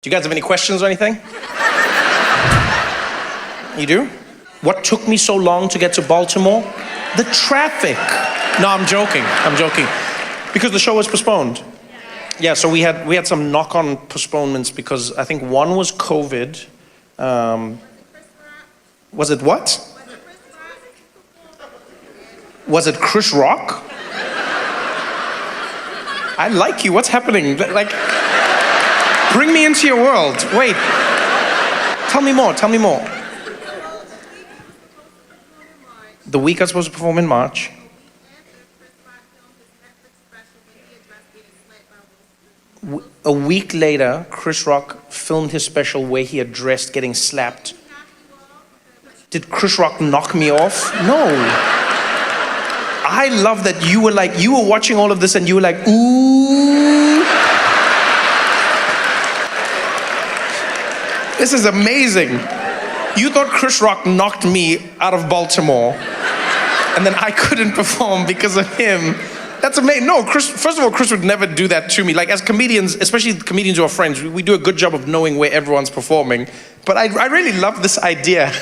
Do you guys have any questions or anything? You do? What took me so long to get to Baltimore? The traffic. No, I'm joking. Because the show was postponed. Yeah, so we had some knock-on postponements because I think one was COVID. Was it what? Was it Chris Rock? I like you. What's happening? Like, bring me into your world. Wait. Tell me more. The week I was supposed to perform in March. A week later, Chris Rock filmed his special where he addressed getting slapped. Did Chris Rock knock me off? No. I love that you were watching all of this and you were like, ooh. This is amazing. You thought Chris Rock knocked me out of Baltimore and then I couldn't perform because of him. That's amazing. No, first of all, Chris would never do that to me. Like as comedians, especially comedians who are friends, we do a good job of knowing where everyone's performing. But I really love this idea.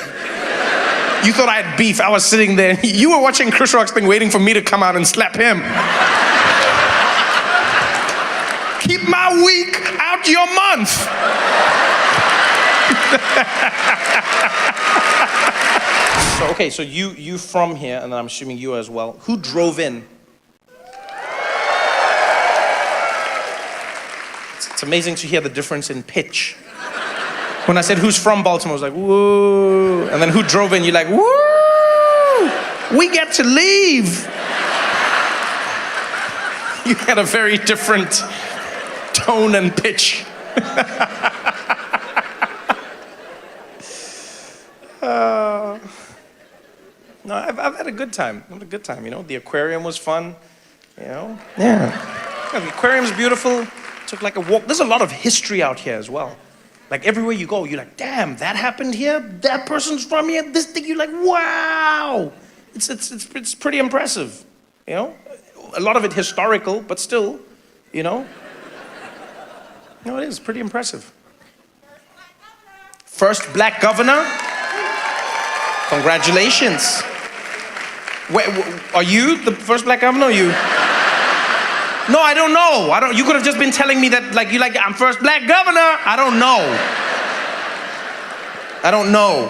You thought I had beef. I was sitting there. You were watching Chris Rock's thing, waiting for me to come out and slap him. Keep my week out your month. So you from here, and then I'm assuming you as well. Who drove in? It's amazing to hear the difference in pitch. When I said, who's from Baltimore, I was like, woo. And then who drove in, you're like, woo. We get to leave. You had a very different tone and pitch. No, I've had a good time. You know, the aquarium was fun. You know, yeah, the aquarium's beautiful. Took like a walk. There's a lot of history out here as well. Like everywhere you go, you're like, damn, that happened here. That person's from here. This thing, you're like, wow. It's pretty impressive. You know, a lot of it historical, but still, you know. No, it is pretty impressive. First black governor. Congratulations. Wait, are you the first black governor? Or you? No, I don't know. You could have just been telling me that, like, I'm first black governor. I don't know.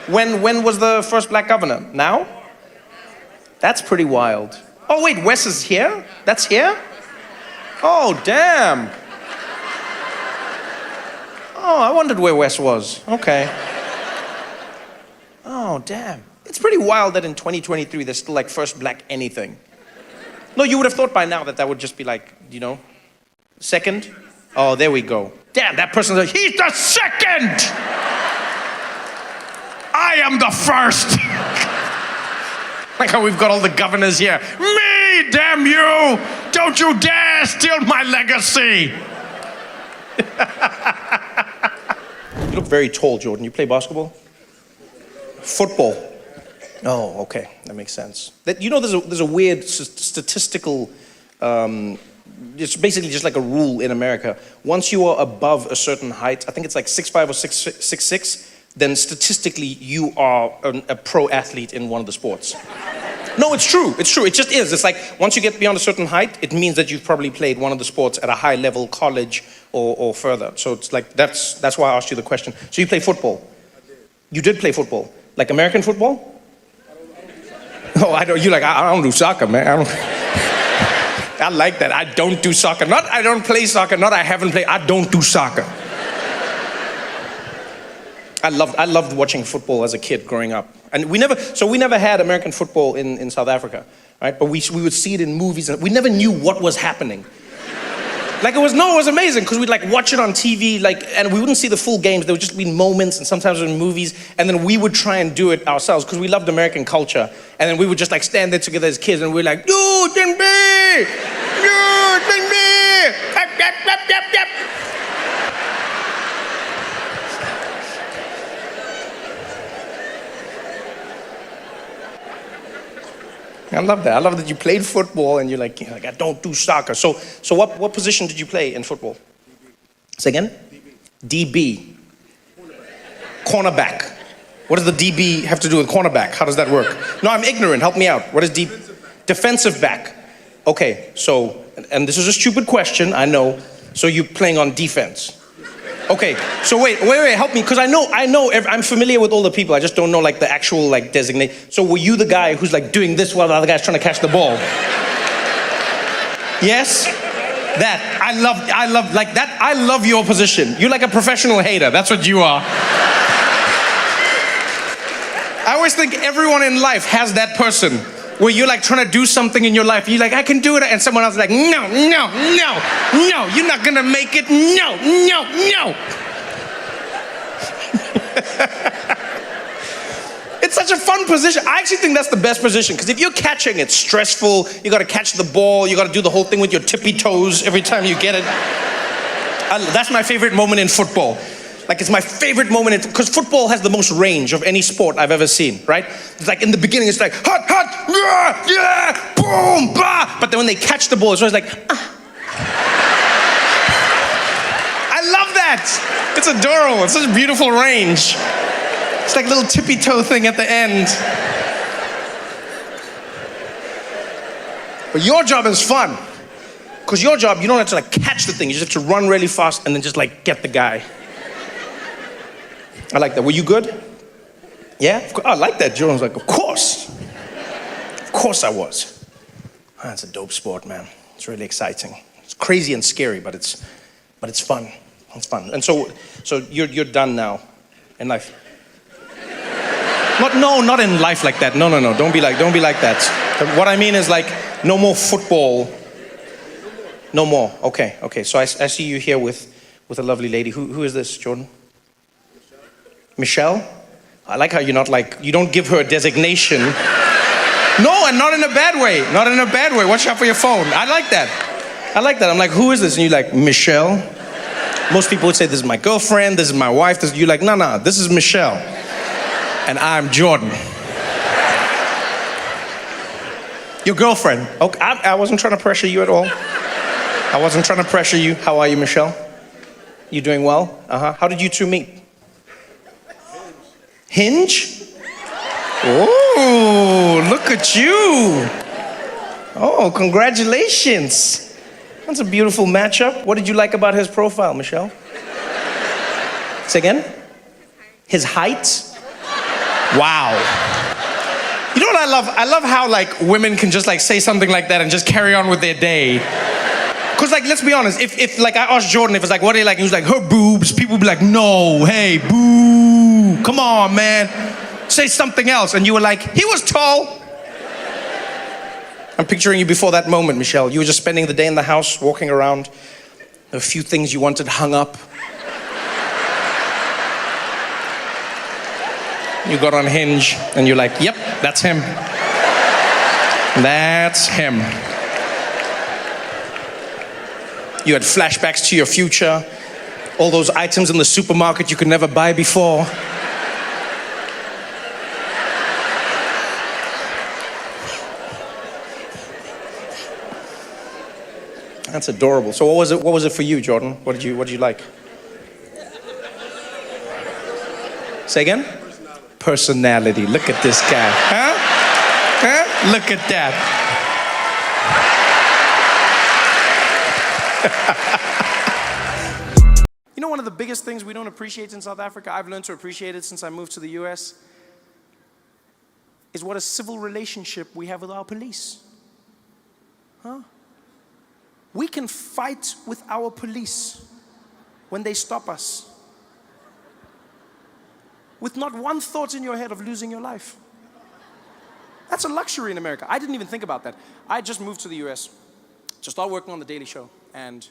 When was the first black governor? Now? That's pretty wild. Oh wait, Wes is here? That's here? Oh, damn. Oh, I wondered where Wes was. Okay. Oh, damn. It's pretty wild that in 2023 there's still like first black anything. No, you would have thought by now that would just be like, you know, second. Oh, there we go. Damn, that person's like, he's the second! I am the first! Like how we've got all the governors here. Me, damn you! Don't you dare steal my legacy! You look very tall, Jordan. You play basketball? Football. Oh, okay, that makes sense. You know, there's a weird statistical, it's basically just like a rule in America. Once you are above a certain height, I think it's like 6'5" or 6'6", then statistically you are a pro athlete in one of the sports. No, it's true, it just is. It's like, once you get beyond a certain height, it means that you've probably played one of the sports at a high level, college or further. So it's like, that's why I asked you the question. So you play football? I did. You did play football? Like American football? Oh, I don't. You like? I don't do soccer, man. I like that. I don't do soccer. Not I don't play soccer. Not I haven't played. I don't do soccer. I loved watching football as a kid growing up, and we never had American football in South Africa, right? But we would see it in movies, and we never knew what was happening. Like it was amazing because we'd like watch it on TV, and we wouldn't see the full games. There would just be moments, and sometimes in movies, and then we would try and do it ourselves because we loved American culture. And then we would just like stand there together as kids, and we're like, "You can be, you can be." Yep. I love that. I love that you played football and you're like, I don't do soccer. So what position did you play in football? Say again? DB. Cornerback. What does the DB have to do with cornerback? How does that work? No, I'm ignorant. Help me out. What is DB? Defensive back. Okay, so, and this is a stupid question, I know. So you're playing on defense. Okay, so wait, help me, because I know, I'm familiar with all the people. I just don't know like the actual like designate. So were you the guy who's like doing this while the other guy's trying to catch the ball? Yes? That, I love like that. I love your position. You're like a professional hater. That's what you are. I always think everyone in life has that person where you're like trying to do something in your life. You're like, I can do it. And someone else is like, no, you're not gonna make it. No. It's such a fun position. I actually think that's the best position, because if you're catching, it's stressful. You gotta catch the ball. You gotta do the whole thing with your tippy toes every time you get it. That's my favorite moment in football. Like, it's my favorite moment, because football has the most range of any sport I've ever seen, right? It's like in the beginning, it's like, hot, yeah, boom, bah. But then when they catch the ball, it's always like, ah. I love that. It's adorable. It's such a beautiful range. It's like a little tippy toe thing at the end. But your job is fun. Because your job, you don't have to like catch the thing. You just have to run really fast and then just like get the guy. I like that. Were you good? Yeah? I like that. Jordan was like, of course. Of course I was. It's a dope sport, man. It's really exciting. It's crazy and scary, but it's fun. It's fun. And so you're done now in life. Not in life like that. No. Don't be like that. What I mean is like, no more football. No more. Okay. So I see you here with a lovely lady. Who is this, Jordan? Michelle? I like how you're not like, you don't give her a designation. No, and not in a bad way. Not in a bad way. Watch out for your phone. I like that. I'm like, who is this? And you're like, Michelle? Most people would say, this is my girlfriend, this is my wife. You're like, no, this is Michelle. And I'm Jordan. Your girlfriend. Okay, I wasn't trying to pressure you at all. I wasn't trying to pressure you. How are you, Michelle? You doing well? How did you two meet? Hinge? Oh, look at you. Oh, congratulations. That's a beautiful matchup. What did you like about his profile, Michelle? Say again? His height? Wow. You know what I love? I love how like women can just like say something like that and just carry on with their day. Cause like, let's be honest, if like I asked Jordan if it's like, what do you like? He was like, her boobs. People would be like, no, hey, boo. Come on, man. Say something else. And you were like, he was tall. I'm picturing you before that moment, Michelle. You were just spending the day in the house, walking around. There were a few things you wanted hung up. You got on Hinge and you're like, yep, that's him. That's him. You had flashbacks to your future, all those items in the supermarket you could never buy before. That's adorable. So what was it for you, Jordan? What did you like? Say again? Personality. Look at this guy. Huh? Look at that. You know, one of the biggest things we don't appreciate in South Africa, I've learned to appreciate it since I moved to the US, is what a civil relationship we have with our police. Huh? We can fight with our police when they stop us, with not one thought in your head of losing your life. That's a luxury in America. I didn't even think about that. I just moved to the US to start working on The Daily Show. And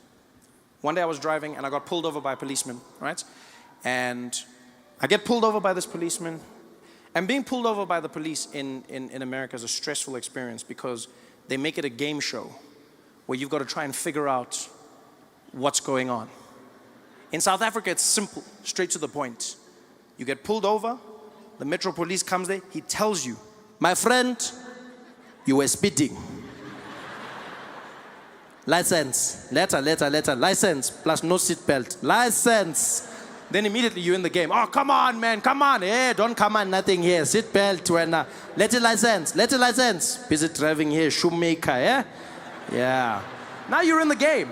one day I was driving and I got pulled over by a policeman, right? And I get pulled over by this policeman. And being pulled over by the police in America is a stressful experience, because they make it a game show where you've got to try and figure out what's going on. In South Africa, it's simple, straight to the point. You get pulled over, the Metro Police comes there, he tells you, my friend, You were speeding. License. Letter. License plus no seatbelt. License. Then immediately you're in the game. Oh, come on, man. Come on. Hey, don't come on. Nothing here. Seatbelt. Letter license. Busy driving here. Shoemaker. Yeah. Now you're in the game.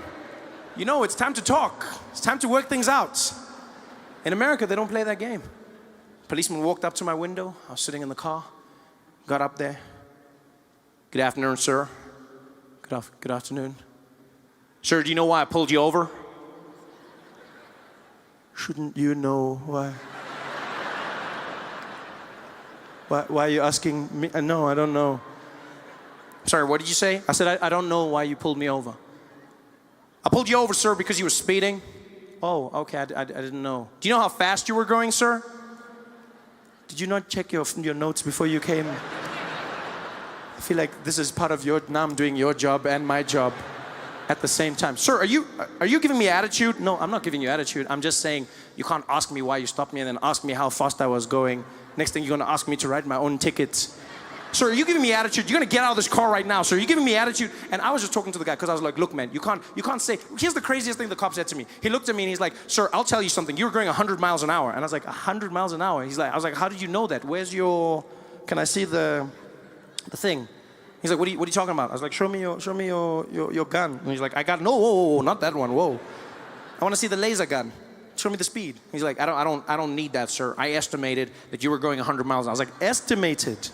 You know, it's time to talk. It's time to work things out. In America, they don't play that game. Policeman walked up to my window. I was sitting in the car. Got up there. Good afternoon, sir. Good afternoon. Sir, do you know why I pulled you over? Shouldn't you know why? Why are you asking me? No, I don't know. Sorry, what did you say? I said, I don't know why you pulled me over. I pulled you over, sir, because you were speeding. Oh, okay, I didn't know. Do you know how fast you were going, sir? Did you not check your notes before you came? I feel like this is part of now I'm doing your job and my job at the same time. Sir, are you giving me attitude? No, I'm not giving you attitude. I'm just saying you can't ask me why you stopped me and then ask me how fast I was going. Next thing you're gonna ask me to write my own tickets. Sir, are you giving me attitude? You're gonna get out of this car right now, sir. Are you giving me attitude? And I was just talking to the guy because I was like, look, man, you can't say, here's the craziest thing the cop said to me. He looked at me and he's like, sir, I'll tell you something. You were going 100 miles an hour. And I was like, 100 miles an hour? I was like, how did you know that? Where's can I see the thing? He's like, what are you talking about? I was like, show me your gun. And he's like, I got, no, whoa, not that one, whoa. I want to see the laser gun. Show me the speed. He's like, I don't need that, sir. I estimated that you were going 100 miles. I was like, estimated?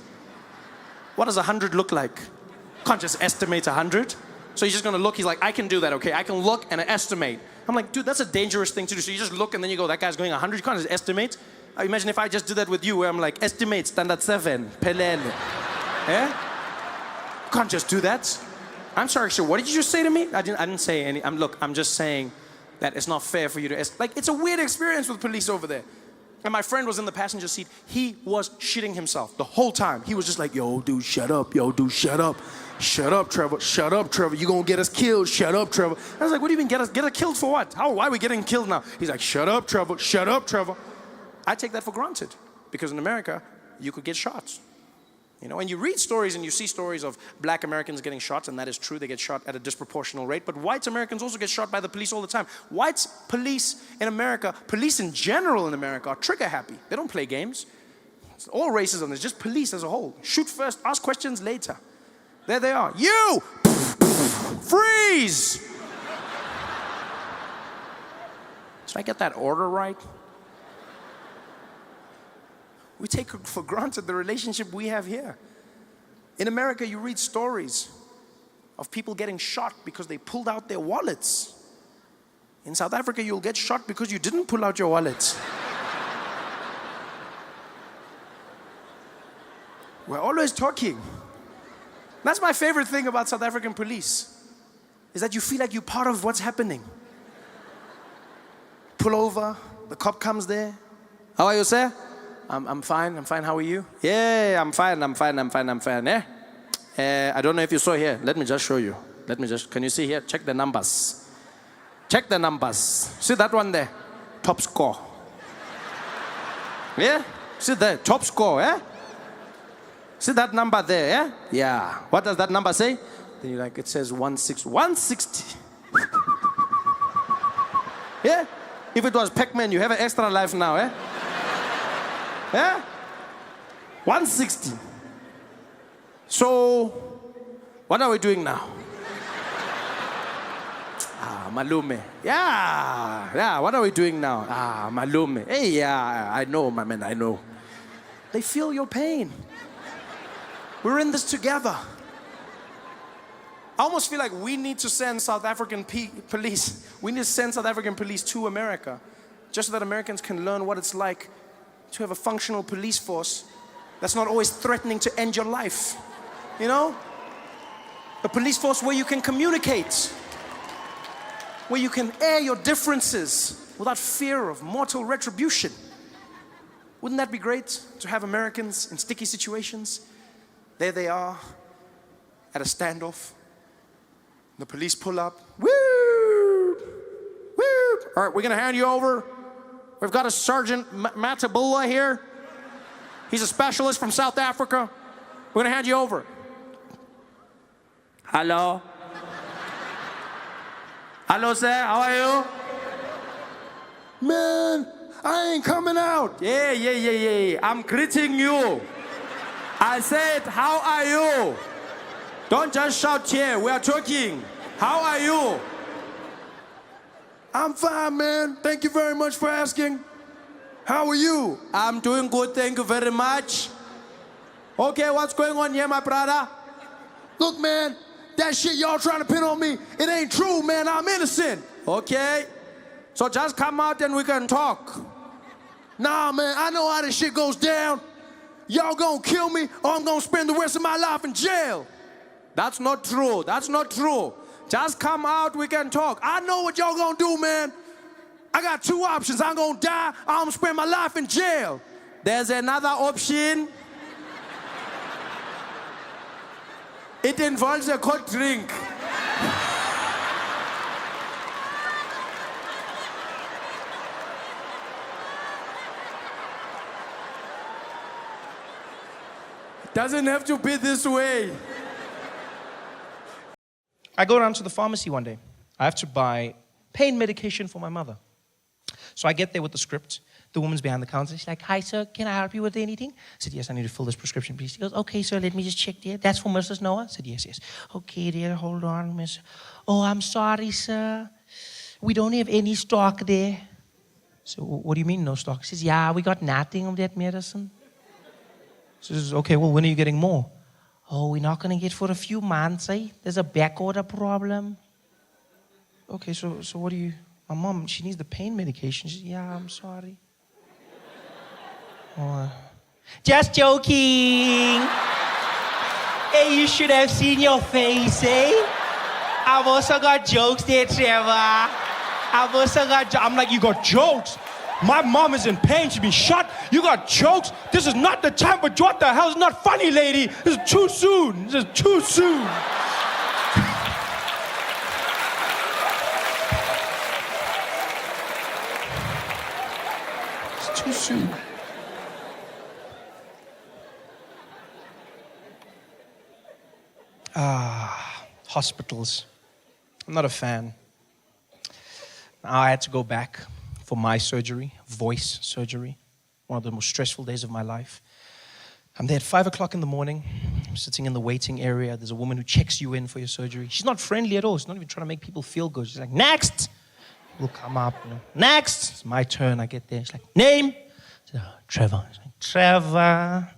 What does 100 look like? Can't just estimate 100. So he's just gonna look, he's like, I can do that, okay? I can look and estimate. I'm like, dude, that's a dangerous thing to do. So you just look and then you go, that guy's going 100. You can't just estimate. Imagine if I just did that with you, where I'm like, estimate, standard 7, pelele. Yeah? Can't just do that. I'm sorry, sir, what did you just say to me? I didn't say any, I'm just saying that it's not fair for you to, it's a weird experience with police over there. And my friend was in the passenger seat. He was shitting himself the whole time. He was just like, yo, dude, shut up. Yo, dude, shut up. Shut up, Trevor. Shut up, Trevor. You're going to get us killed. Shut up, Trevor. I was like, what do you mean get us killed for what? Why are we getting killed now? He's like, shut up, Trevor. Shut up, Trevor. I take that for granted because in America, you could get shot. You know, and you read stories and you see stories of black Americans getting shot, and that is true. They get shot at a disproportional rate. But white Americans also get shot by the police all the time. White police in America, police in general in America, are trigger happy. They don't play games. It's all racism. It's just police as a whole. Shoot first, ask questions later. There they are. You! Freeze! Did I get that order right? We take for granted the relationship we have here. In America, you read stories of people getting shot because they pulled out their wallets. In South Africa, you'll get shot because you didn't pull out your wallets. We're always talking. That's my favorite thing about South African police, is that you feel like you're part of what's happening. Pull over, the cop comes there. How are you, sir? I'm fine, how are you? Yeah, I'm fine, yeah? I don't know if you saw here, let me just show you. Can you see here? Check the numbers. See that one there? Top score. Yeah? See there, top score, yeah? See that number there, yeah? Yeah. What does that number say? Then you're like, it says 160. Yeah? If it was Pac-Man, you have an extra life now, eh? Yeah? 160. So, what are we doing now? Malume. Yeah, what are we doing now? Malume. Hey, yeah, I know, my man, I know. They feel your pain. We're in this together. I almost feel like we need to send South African police. We need to send South African police to America, just so that Americans can learn what it's like to have a functional police force that's not always threatening to end your life. You know? A police force where you can communicate, where you can air your differences without fear of mortal retribution. Wouldn't that be great to have Americans in sticky situations? There they are at a standoff. The police pull up. Woo! Woo! All right, we're gonna hand you over. We've got a Sergeant Matabula here. He's a specialist from South Africa. We're gonna hand you over. Hello? Hello, sir, how are you? Man, I ain't coming out. Yeah. I'm greeting you. I said, how are you? Don't just shout here, we are talking. How are you? I'm fine, man. Thank you very much for asking. How are you? I'm doing good, thank you very much. Okay, what's going on here, my brother? Look, man, that shit y'all trying to pin on me, it ain't true, man. I'm innocent. Okay, so just come out and we can talk. Nah, man, I know how this shit goes down. Y'all gonna kill me or I'm gonna spend the rest of my life in jail. That's not true, that's not true. Just come out, we can talk. I know what y'all gonna do, man. I got two options. I'm gonna die or I'm gonna spend my life in jail. There's another option. It involves a cold drink. It doesn't have to be this way. I go down to the pharmacy one day. I have to buy pain medication for my mother. So I get there with the script. The woman's behind the counter. She's like, hi, sir, can I help you with anything? I said, yes, I need to fill this prescription, please. She goes, okay, sir, let me just check there. That's for Mrs. Noah? I said, yes. Okay, dear, hold on, miss. Oh, I'm sorry, sir. We don't have any stock there. So what do you mean, no stock? She says, yeah, we got nothing of that medicine. She says, okay, well, when are you getting more? Oh, we're not going to get for a few months, eh? There's a back order problem. Okay, so what do you... My mom, she needs the pain medication. She says, yeah, I'm sorry. Oh, just joking. Hey, you should have seen your face, eh? I've also got jokes there, Trevor. I'm like, you got jokes? My mom is in pain. She's been shot. You got jokes? This is not the time, but what the hell? It's not funny, lady. This is too soon. This is too soon. It's too soon. Hospitals. I'm not a fan. I had to go back for my surgery, voice surgery, one of the most stressful days of my life. I'm there at 5 o'clock in the morning. I'm sitting in the waiting area. There's a woman who checks you in for your surgery. She's not friendly at all. She's not even trying to make people feel good. She's like, next! We'll come up. You know. Next! It's my turn. I get there. She's like, name? I said, Trevor. She's like, Trevor.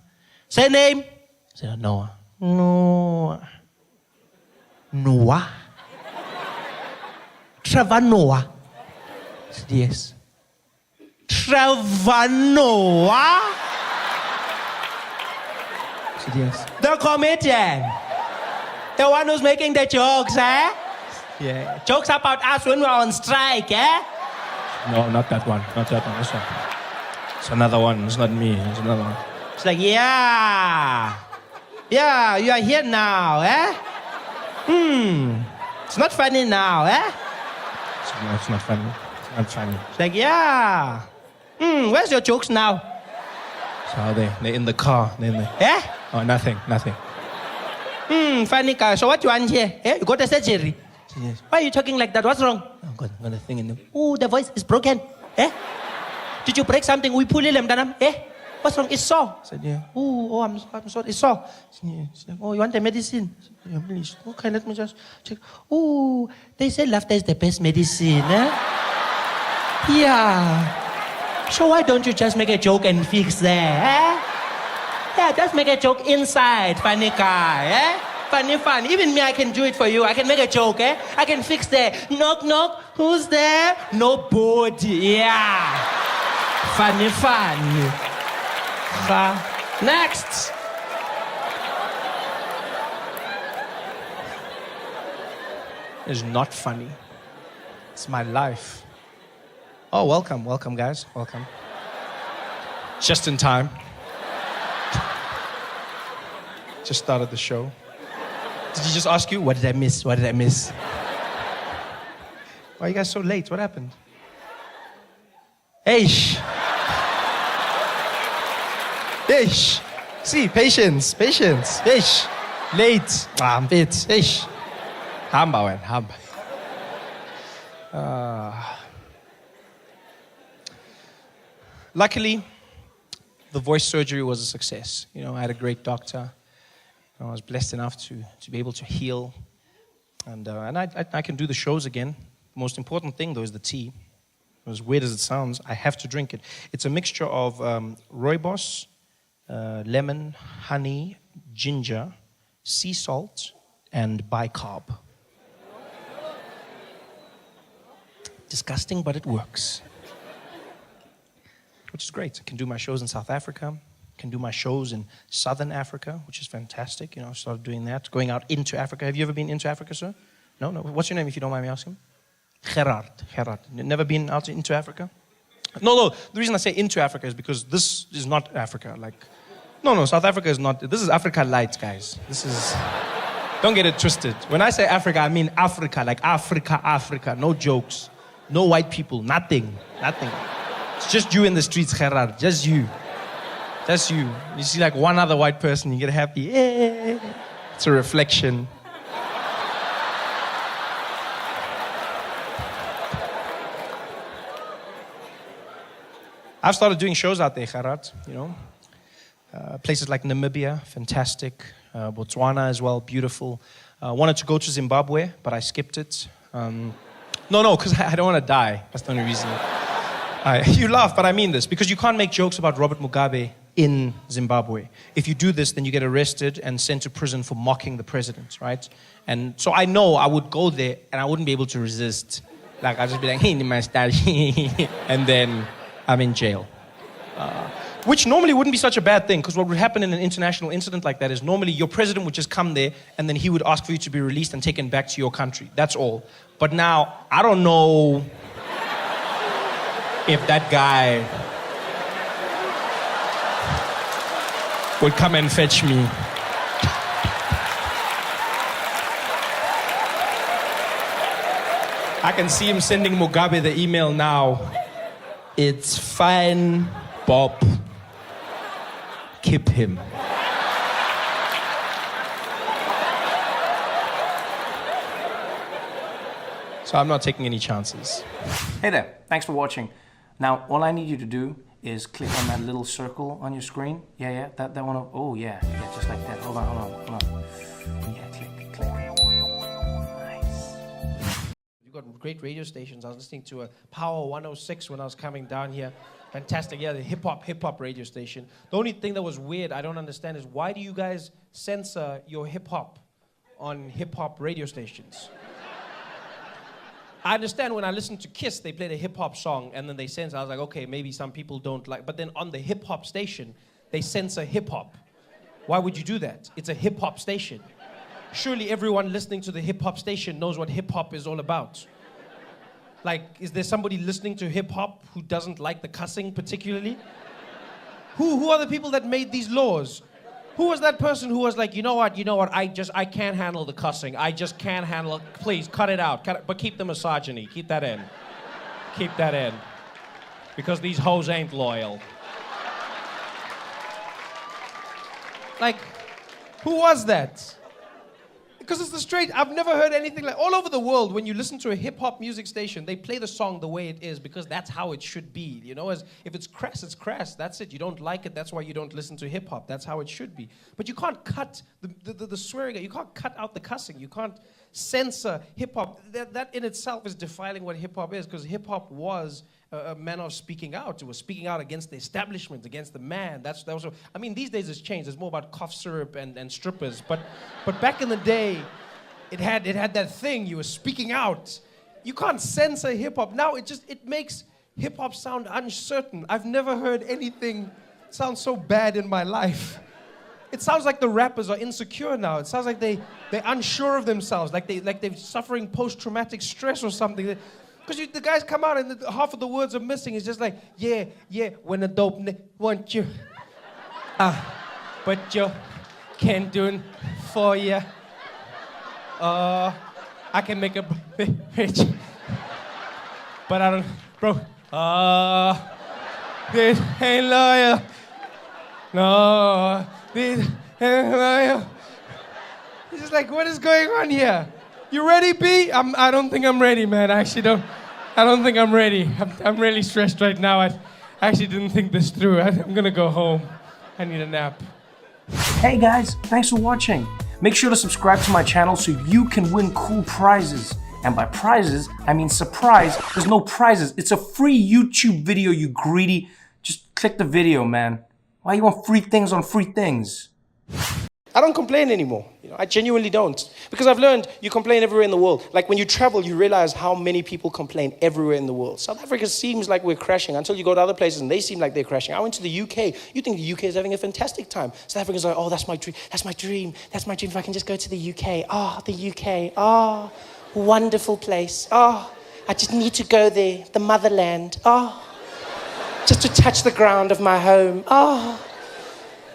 Say name? I said, Noah. Noah. Noah? Trevor Noah? I said, yes. Trevor Noah? I said, yes. The comedian. The one who's making the jokes, eh? Yeah. Jokes about us when we're on strike, eh? No, not that one. Not that one. This one. It's another one. It's not me. It's another one. It's like, yeah. Yeah, you are here now, eh? It's not funny now, eh? No, it's not funny. It's not funny. It's like, yeah. Where's your jokes now? So they're in the car. They're in the... Eh? Oh, nothing. Funny guy. So what you want here? Eh? You got a surgery? Yes. Why are you talking like that? What's wrong? Oh, got a thing in the... Oh, the voice is broken. Eh? Did you break something? We pull it, eh? What's wrong? It's sore. I said, yeah. Oh, I'm sorry. It's sore. Yeah. Like, oh, you want the medicine? I said, yeah, please. Okay, let me just check. Oh, they say laughter is the best medicine, eh? Yeah. So why don't you just make a joke and fix there, eh? Yeah, just make a joke inside, funny guy, eh? Funny. Even me, I can do it for you. I can make a joke, eh? I can fix there. Knock, knock. Who's there? Nobody. Yeah. Funny. Next. It's not funny. It's my life. Oh, welcome, guys. Welcome. Just in time. Just started the show. Did he just ask you, what did I miss? Why are you guys so late? What happened? Eish. See, patience. Eish. Late. I'm bit. Eish. Hamba wena, hamba. Luckily, the voice surgery was a success. You know, I had a great doctor. I was blessed enough to be able to heal. And I can do the shows again. The most important thing, though, is the tea. As weird as it sounds, I have to drink it. It's a mixture of rooibos, lemon, honey, ginger, sea salt, and bicarb. Disgusting, but it works. Which is great. I can do my shows in South Africa. Can do my shows in Southern Africa, which is fantastic. You know, I started doing that, going out into Africa. Have you ever been into Africa, sir? No? What's your name, if you don't mind me asking? Gerard. Never been out into Africa? No. The reason I say into Africa is because this is not Africa. No, South Africa is not. This is Africa light, guys. This is. Don't get it twisted. When I say Africa, I mean Africa, like Africa. No jokes. No white people. Nothing. It's just you in the streets, Gerard. Just you. You see like one other white person, you get happy. Yeah. It's a reflection. I've started doing shows out there, Gerard, you know. Places like Namibia, fantastic. Botswana as well, beautiful. Wanted to go to Zimbabwe, but I skipped it. No, because I don't want to die. That's the only reason. You laugh, but I mean this, because you can't make jokes about Robert Mugabe in Zimbabwe. If you do this, then you get arrested and sent to prison for mocking the president, right? And so I know I would go there and I wouldn't be able to resist. Like, I'd just be like, hey, my style, and then I'm in jail. Which normally wouldn't be such a bad thing, because what would happen in an international incident like that is normally your president would just come there and then he would ask for you to be released and taken back to your country. That's all. But now, I don't know if that guy would come and fetch me. I can see him sending Mugabe the email now. It's fine, Bob. Keep him. So I'm not taking any chances. Hey there, thanks for watching. Now, all I need you to do is click on that little circle on your screen. Yeah, that one. Oh, yeah, just like that. Hold on. Yeah, click. Nice. You've got great radio stations. I was listening to a Power 106 when I was coming down here. Fantastic, yeah, the hip hop radio station. The only thing that was weird, I don't understand, is why do you guys censor your hip hop on hip hop radio stations? I understand when I listen to Kiss, they played a hip hop song and then they censor. I was like, okay, maybe some people don't like, but then on the hip hop station, they censor hip hop. Why would you do that? It's a hip hop station. Surely everyone listening to the hip hop station knows what hip hop is all about. Like, is there somebody listening to hip hop who doesn't like the cussing particularly? Who are the people that made these laws? Who was that person who was like, you know what, I can't handle the cussing. I just can't handle it. Please, cut it out. But keep the misogyny. Keep that in. Keep that in. Because these hoes ain't loyal. Like, who was that? Because it's the straight, I've never heard anything like, all over the world, when you listen to a hip-hop music station, they play the song the way it is, because that's how it should be, you know? As if it's crass, that's it. You don't like it, that's why you don't listen to hip-hop. That's how it should be. But you can't cut the swearing, you can't cut out the cussing, you can't censor hip-hop. That in itself is defiling what hip-hop is, because hip-hop was a manner of speaking out. It was speaking out against the establishment, against the man. That was. I mean, these days it's changed. It's more about cough syrup and strippers. But back in the day, it had that thing. You were speaking out. You can't censor hip hop now. It makes hip hop sound uncertain. I've never heard anything sound so bad in my life. It sounds like the rappers are insecure now. It sounds like they're unsure of themselves, like they're suffering post-traumatic stress or something. Because the guys come out and half of the words are missing. It's just like, yeah, when a dope want you. But you can't do it for you. I can make a rich. But I don't, bro. This ain't loyal. No, this ain't loyal. It's just like, what is going on here? You ready, B? I don't think I'm ready, man. I don't think I'm ready. I'm really stressed right now. I actually didn't think this through. I'm gonna go home. I need a nap. Hey guys, thanks for watching. Make sure to subscribe to my channel so you can win cool prizes. And by prizes, I mean surprise. There's no prizes. It's a free YouTube video, you greedy. Just click the video, man. Why you want free things on free things? I don't complain anymore. I genuinely don't. Because I've learned you complain everywhere in the world. Like when you travel, you realize how many people complain everywhere in the world. South Africa seems like we're crashing until you go to other places and they seem like they're crashing. I went to the UK. You think the UK is having a fantastic time. South Africans are like, oh, that's my dream. That's my dream. That's my dream if I can just go to the UK. Oh, the UK. Oh, wonderful place. Oh, I just need to go there. The motherland. Oh, just to touch the ground of my home. Oh,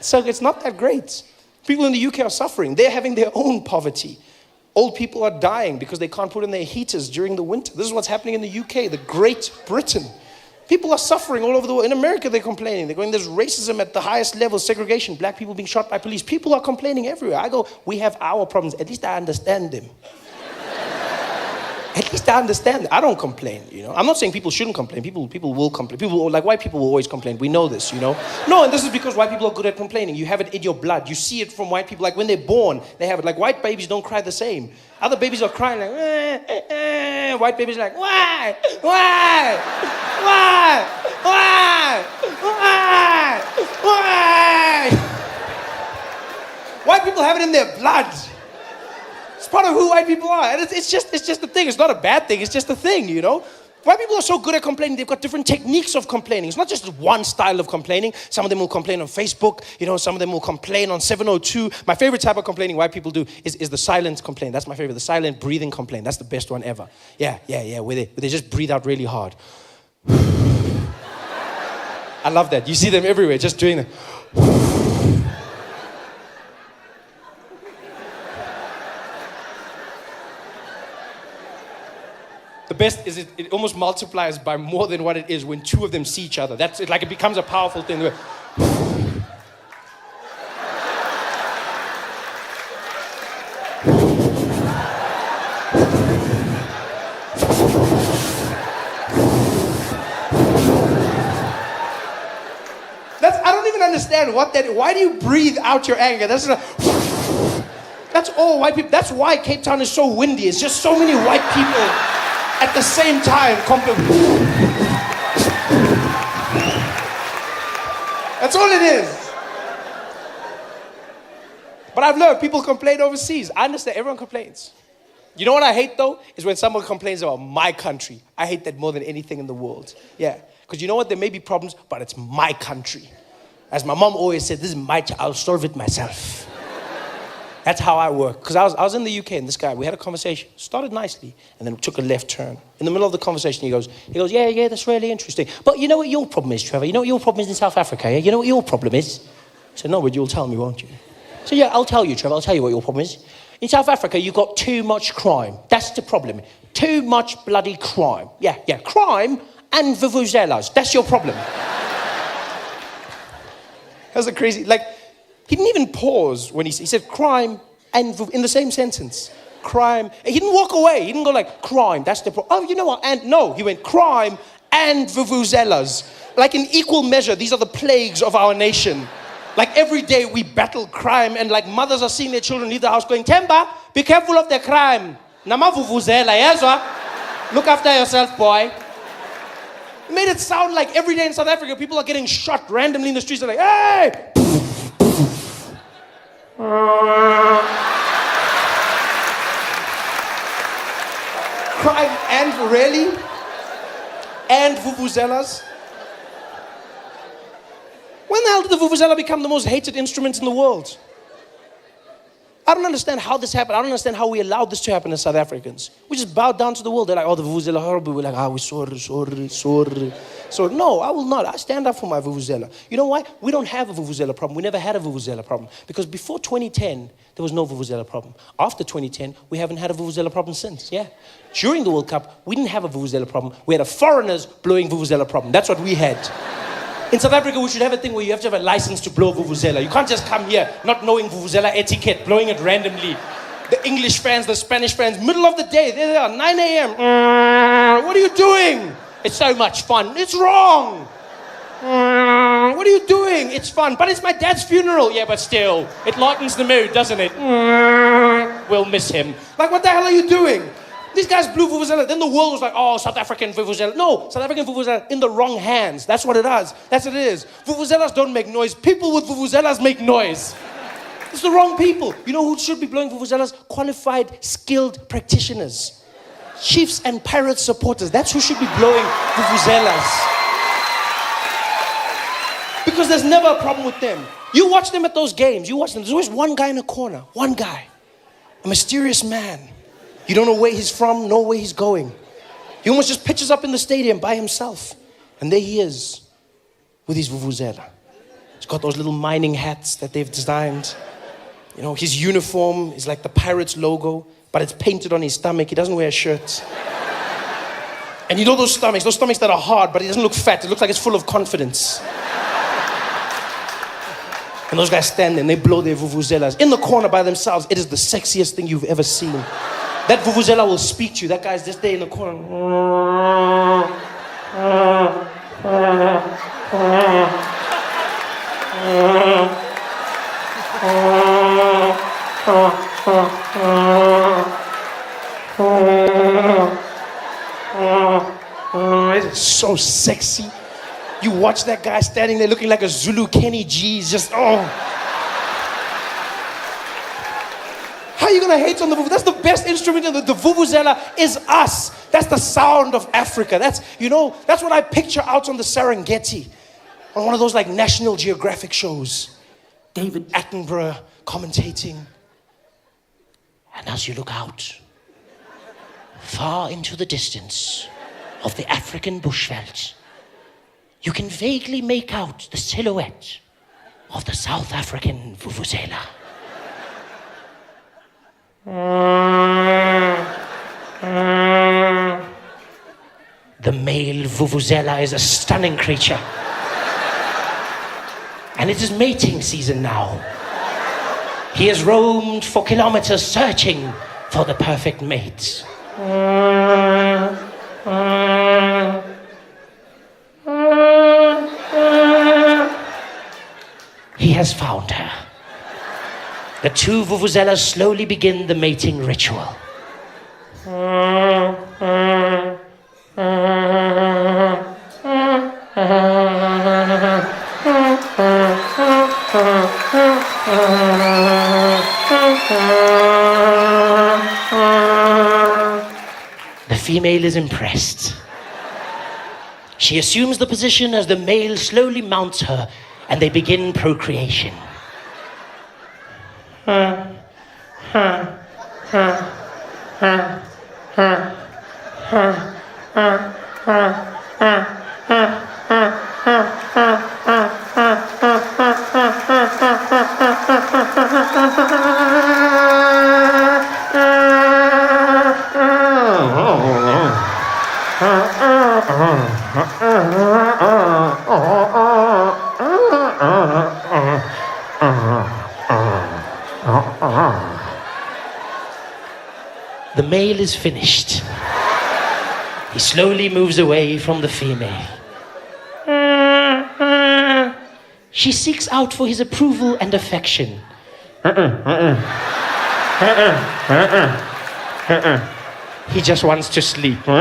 so it's not that great. People in the UK are suffering. They're having their own poverty. Old people are dying because they can't put in their heaters during the winter. This is what's happening in the UK, the Great Britain. People are suffering all over the world. In America, they're complaining. They're going, there's racism at the highest level, segregation, black people being shot by police. People are complaining everywhere. I go, we have our problems. At least I understand them. At least I understand. I don't complain, I'm not saying people shouldn't complain. People will complain. People, like white people will always complain. We know this, No, and this is because white people are good at complaining. You have it in your blood. You see it from white people. Like when they're born, they have it. Like white babies don't cry the same. Other babies are crying like, White babies are like, why? Why? Why? Why? Why? Why? White people have it in their blood. It's part of who white people are. And it's just a thing. It's not a bad thing. It's just a thing, White people are so good at complaining. They've got different techniques of complaining. It's not just one style of complaining. Some of them will complain on Facebook. Some of them will complain on 702. My favorite type of complaining white people do is the silent complaint. That's my favorite. The silent breathing complaint. That's the best one ever. Yeah. Where they just breathe out really hard. I love that. You see them everywhere just doing that. The best is it almost multiplies by more than what it is when two of them see each other. That's it, like it becomes a powerful thing. I don't even understand why do you breathe out your anger? That's all white people. That's why Cape Town is so windy. It's just so many white people at the same time. That's all it is. But I've learned people complain overseas. I understand, everyone complains. You know what I hate though? Is when someone complains about my country. I hate that more than anything in the world. Yeah, because you know what? There may be problems, but it's my country. As my mom always said, this is my I'll solve it myself. That's how I work. Because I was in the UK and this guy, we had a conversation. Started nicely and then we took a left turn. In the middle of the conversation, he goes, yeah, that's really interesting. But you know what your problem is, Trevor? You know what your problem is in South Africa, yeah? You know what your problem is? I said, no, but you'll tell me, won't you? So yeah, I'll tell you, Trevor. I'll tell you what your problem is. In South Africa, you've got too much crime. That's the problem. Too much bloody crime. Yeah, crime and vuvuzelas. That's your problem. That's a crazy, he didn't even pause when he said crime and in the same sentence. Crime. He didn't walk away. He didn't go like, crime, that's the problem. Oh, you know what? And no, he went crime and vuvuzelas. Like in equal measure, these are the plagues of our nation. Like every day we battle crime and like mothers are seeing their children leave the house going, Temba, be careful of the crime. Nama vuvuzela, yazwa. Look after yourself, boy. He made it sound like every day in South Africa, people are getting shot randomly in the streets. They're like, hey! Crime and really? And vuvuzelas? When the hell did the vuvuzela become the most hated instrument in the world? I don't understand how this happened. I don't understand how we allowed this to happen as South Africans. We just bowed down to the world. They're like, oh, the vuvuzela horrible. We're like, we're sorry. So no, I will not. I stand up for my vuvuzela. You know why? We don't have a vuvuzela problem. We never had a vuvuzela problem. Because before 2010, there was no vuvuzela problem. After 2010, we haven't had a vuvuzela problem since, yeah. During the World Cup, we didn't have a vuvuzela problem. We had a foreigners blowing vuvuzela problem. That's what we had. In South Africa, we should have a thing where you have to have a license to blow vuvuzela. You can't just come here not knowing vuvuzela etiquette, blowing it randomly. The English fans, the Spanish fans, middle of the day, there they are, 9 a.m. What are you doing? It's so much fun. It's wrong. What are you doing? It's fun. But it's my dad's funeral. Yeah, but still, it lightens the mood, doesn't it? We'll miss him. Like, what the hell are you doing? These guys blew vuvuzela. Then the world was like, oh, South African vuvuzela. No, South African vuvuzela in the wrong hands. That's what it is. That's what it is. Vuvuzelas don't make noise. People with vuvuzelas make noise. It's the wrong people. You know who should be blowing vuvuzelas? Qualified, skilled practitioners. Chiefs and Pirates supporters. That's who should be blowing vuvuzelas. Because there's never a problem with them. You watch them at those games. You watch them. There's always one guy in a corner. One guy. A mysterious man. You don't know where he's from, know where he's going. He almost just pitches up in the stadium by himself. And there he is with his vuvuzela. He's got those little mining hats that they've designed. You know, his uniform is like the Pirates logo, but it's painted on his stomach. He doesn't wear a shirt. And you know those stomachs that are hard, but he doesn't look fat. It looks like it's full of confidence. And those guys stand there and they blow their vuvuzelas in the corner by themselves. It is the sexiest thing you've ever seen. That vuvuzela will speak to you. That guy's just there in the corner. It's so sexy. You watch that guy standing there looking like a Zulu Kenny G. Just, oh. How are you gonna hate on the vuvuzela? That's the best instrument in the vuvuzela is us. That's the sound of Africa. That's what I picture out on the Serengeti. On one of those like National Geographic shows. David Attenborough commentating. And as you look out, far into the distance of the African bushveld, you can vaguely make out the silhouette of the South African vuvuzela. The male vuvuzela is a stunning creature. And it is mating season now. He has roamed for kilometers searching for the perfect mate. He has found her. The two vuvuzelas slowly begin the mating ritual. The female is impressed. She assumes the position as the male slowly mounts her and they begin procreation. The male is finished. He slowly moves away from the female. She seeks out for his approval and affection. He just wants to sleep. How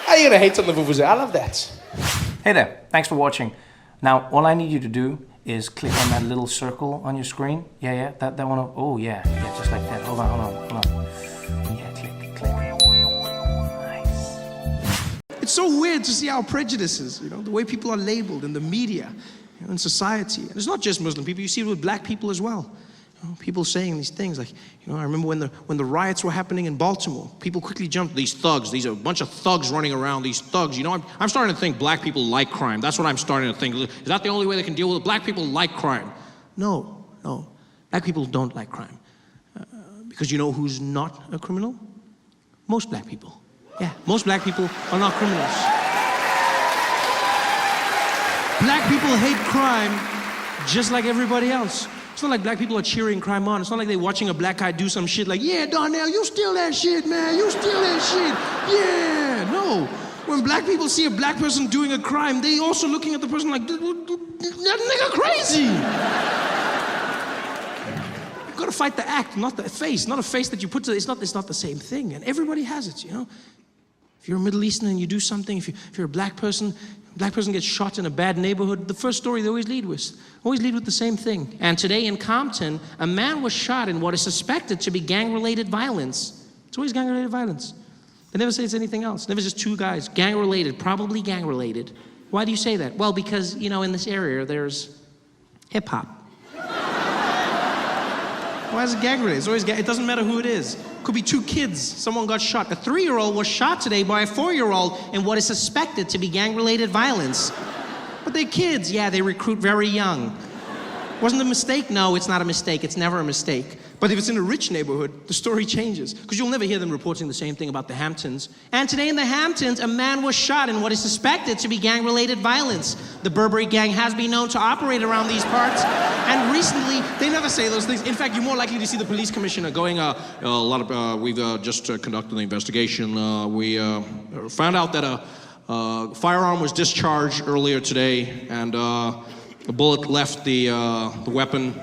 are you gonna hate on the vuvuzela? I love that. Hey there, thanks for watching. Now, all I need you to do is click on that little circle on your screen. Yeah, that one. Oh, yeah, just like that. Hold on. Yeah, click. Nice. It's so weird to see our prejudices, the way people are labeled in the media, in society. And it's not just Muslim people, you see it with black people as well. People saying these things like, I remember when the riots were happening in Baltimore, people quickly jumped, these thugs, these are a bunch of thugs running around, these thugs, I'm starting to think black people like crime. That's what I'm starting to think. Is that the only way they can deal with it? Black people like crime. No. Black people don't like crime. Because you know who's not a criminal? Most black people. Yeah, most black people are not criminals. Black people hate crime just like everybody else. It's not like black people are cheering crime on. It's not like they're watching a black guy do some shit like, yeah, Darnell, you steal that shit, man. You steal that shit. Yeah, no. When black people see a black person doing a crime, they also looking at the person like, that nigga crazy. You gotta fight the act, not the face. Not a face that you put to, it's not the same thing. And everybody has it, you know? If you're a Middle Eastern and you do something, if you're a black person gets shot in a bad neighborhood, the first story they always lead with the same thing. And today in Compton, a man was shot in what is suspected to be gang-related violence. It's always gang-related violence. They never say it's anything else. Never just two guys, gang-related, probably gang-related. Why do you say that? Well, because, you know, in this area, there's hip-hop. Why is it gang-related? It's always it doesn't matter who it is. Could be two kids. Someone got shot. A 3-year-old was shot today by a 4-year-old in what is suspected to be gang-related violence. But they're kids. Yeah, they recruit very young. Wasn't a mistake? No, it's not a mistake. It's never a mistake. But if it's in a rich neighborhood, the story changes. Because you'll never hear them reporting the same thing about the Hamptons. And today in the Hamptons, a man was shot in what is suspected to be gang-related violence. The Burberry gang has been known to operate around these parts. And recently, they never say those things. In fact, you're more likely to see the police commissioner going, we've just conducted an investigation. We found out that a firearm was discharged earlier today, and a bullet left the weapon,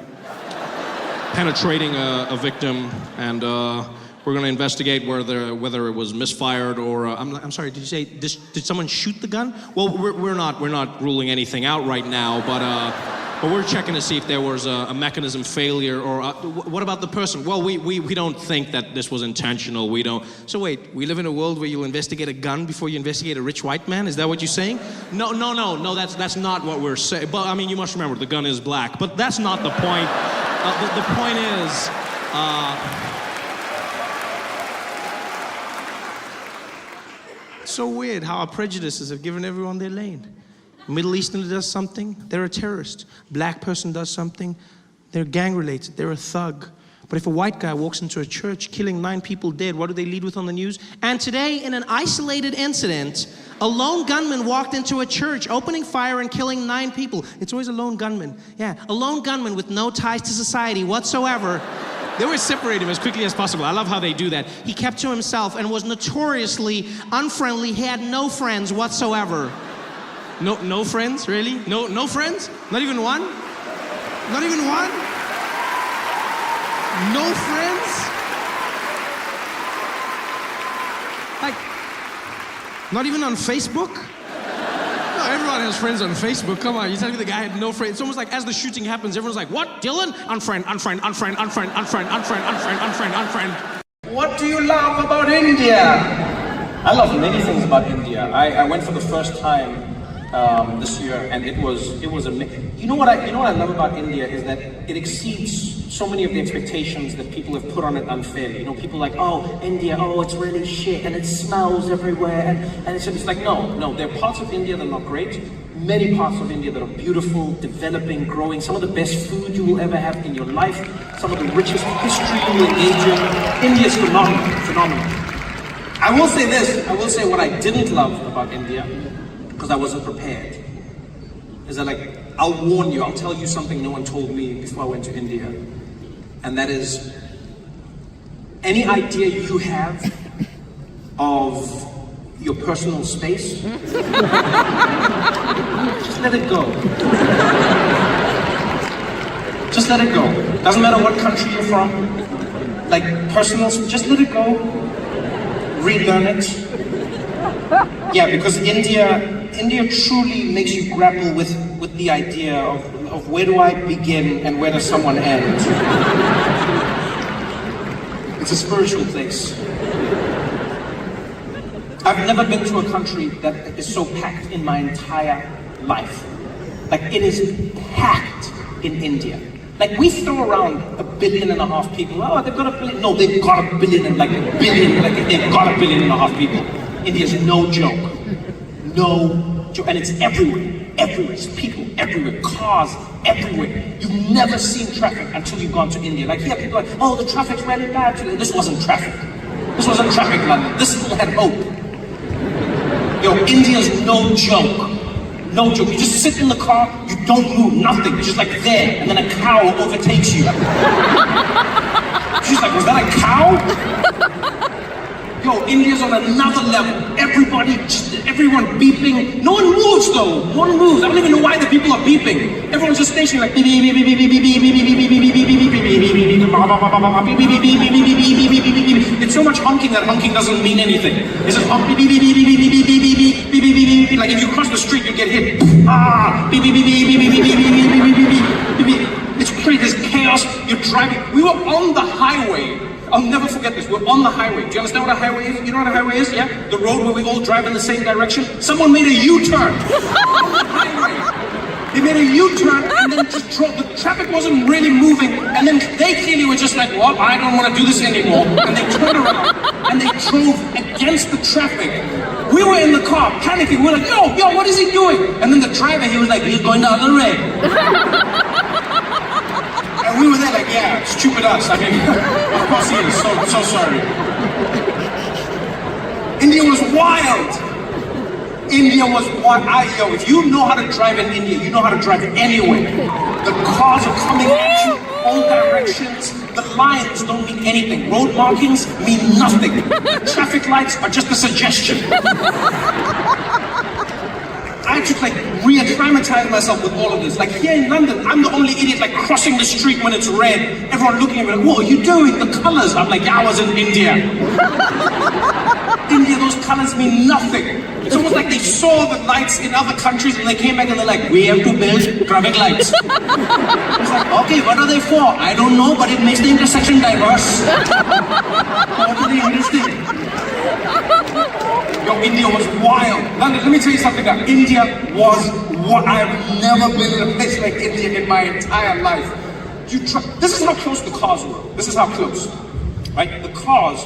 penetrating a victim, and we're going to investigate whether it was misfired or I'm sorry. Did you say did someone shoot the gun? Well, we're not ruling anything out right now, but we're checking to see if there was a mechanism failure or what about the person? Well, we don't think that this was intentional. We don't. So wait, we live in a world where you'll investigate a gun before you investigate a rich white man? Is that what you're saying? No. That's not what we're saying. But I mean, you must remember the gun is black. But that's not the point. The point is, it's so weird how our prejudices have given everyone their lane. Middle Eastern does something, they're a terrorist. Black person does something, they're gang-related, they're a thug. But if a white guy walks into a church killing 9 people dead, what do they lead with on the news? And today, in an isolated incident, a lone gunman walked into a church, opening fire and killing 9 people. It's always a lone gunman. Yeah, a lone gunman with no ties to society whatsoever. They always separate him as quickly as possible. I love how they do that. He kept to himself and was notoriously unfriendly. He had no friends whatsoever. No friends, really? No friends? Not even one? Not even one? No friends? Like, not even on Facebook? No, everyone has friends on Facebook. Come on, you tell me the guy had no friends. It's almost like as the shooting happens, everyone's like, what, Dylan? Unfriend. What do you love about India? I love many things about India. I went for the first time this year, and it was amazing. You know what I love about India is that it exceeds so many of the expectations that people have put on it unfairly. You know, people are like, oh, India, oh, it's really shit, and it smells everywhere, and it's like, no, there are parts of India that are not great, many parts of India that are beautiful, developing, growing, some of the best food you will ever have in your life, some of the richest history you will engage in. India is phenomenal. I will say this, what I didn't love about India, because I wasn't prepared, is that, like, I'll warn you, I'll tell you something no one told me before I went to India, and that is, any idea you have of your personal space, just let it go. Just let it go. Doesn't matter what country you're from, like, personal, just let it go, relearn it. Yeah, because India truly makes you grapple with the idea of where do I begin and where does someone end. It's a spiritual place. I've never been to a country that is so packed in my entire life. Like, it is packed in India. Like, we throw around 1.5 billion people. Oh, they've got 1 billion. No, they've got 1 billion, like a billion, like they've got 1.5 billion people. India's no joke. No joke. And it's everywhere. Everywhere. It's people everywhere. Cars everywhere. You've never seen traffic until you've gone to India. Like, here, people are like, oh, the traffic's really bad today. This wasn't traffic. This wasn't traffic, London. This still had hope. Yo, India's no joke. No joke. You just sit in the car, you don't move, nothing. You're just like there, and then a cow overtakes you. She's like, was that a cow? Yo, India's on another level. Everyone beeping. No one moves though. No one moves. I don't even know why the people are beeping. Everyone's just stationary like beep beep beep beep beep beep beep beep beep beep beep. It's so much honking that honking doesn't mean anything. It's just honk beep beep beep beep beep beep beep beep beep beep beep beep. Like if you cross the street, you get hit. Ah, beep beep beep beep beep beep beep beep beep beep beep. It's crazy. There's chaos. You're driving. We were on the highway. I'll never forget this. We're on the highway. Do you understand what a highway is? You know what a highway is? Yeah? The road where we all drive in the same direction. Someone made a U-turn. Highway. They made a U-turn and then just drove. The traffic wasn't really moving. And then they clearly were just like, well, I don't want to do this anymore. And they turned around and they drove against the traffic. We were in the car panicking. We were like, yo, what is he doing? And then the driver, he was like, he's going the other way. And we were there like, yeah, stupid us. I mean, of course he is. So sorry. India was wild. India was wild. Yo, if you know how to drive in India, you know how to drive anywhere. The cars are coming at you all directions. The lines don't mean anything. Road markings mean nothing. Traffic lights are just a suggestion. I had to like re-acclimatize myself with all of this. Like here in London, I'm the only idiot like crossing the street when it's red. Everyone looking at me like, what are you doing? The colors. I'm like, yeah, I was in India. India, those colors mean nothing. It's almost like they saw the lights in other countries and they came back and they're like, we have to build traffic lights. It's like, okay, what are they for? I don't know, but it makes the intersection diverse. How do they understand? Yo, India was wild. London, let me tell you something. India was what I've never been in a place like India in my entire life. This is how close the cars were. This is how close. Right? The cars,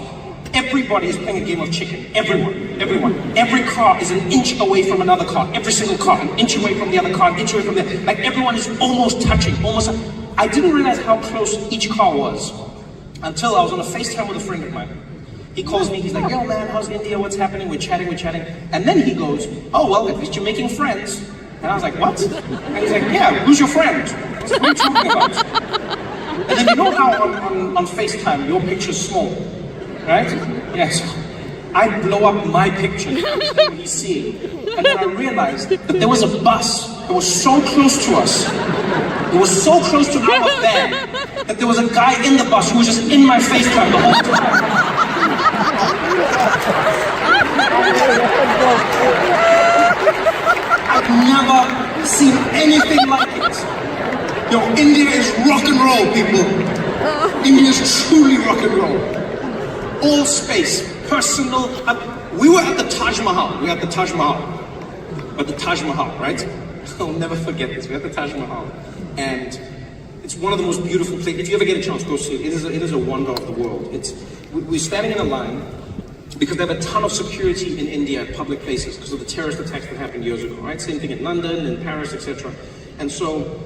everybody is playing a game of chicken. Everyone. Every car is an inch away from another car. Every single car, an inch away from the other car, an inch away from the other. Like everyone is almost touching, I didn't realize how close each car was until I was on a FaceTime with a friend of mine. He calls me, he's like, yo man, how's India, what's happening? We're chatting. And then he goes, oh well, at least you're making friends. And I was like, what? And he's like, yeah, who's your friend? I was like, what are you talking about? And then you know how on FaceTime, your picture's small, right? Yes. I blow up my picture, what he's seeing. And then I realized that there was a bus that was so close to us. It was so close to our van that there was a guy in the bus who was just in my FaceTime the whole time. I've never seen anything like it. Yo, India is rock and roll, people. India is truly rock and roll. All space, personal. We were at the Taj Mahal. At the Taj Mahal, right? I'll never forget this. We're at the Taj Mahal. And it's one of the most beautiful places. If you ever get a chance, go see it. It is a wonder of the world. We're standing in a line because they have a ton of security in India at public places because of the terrorist attacks that happened years ago, right? Same thing in London and Paris, etc. And so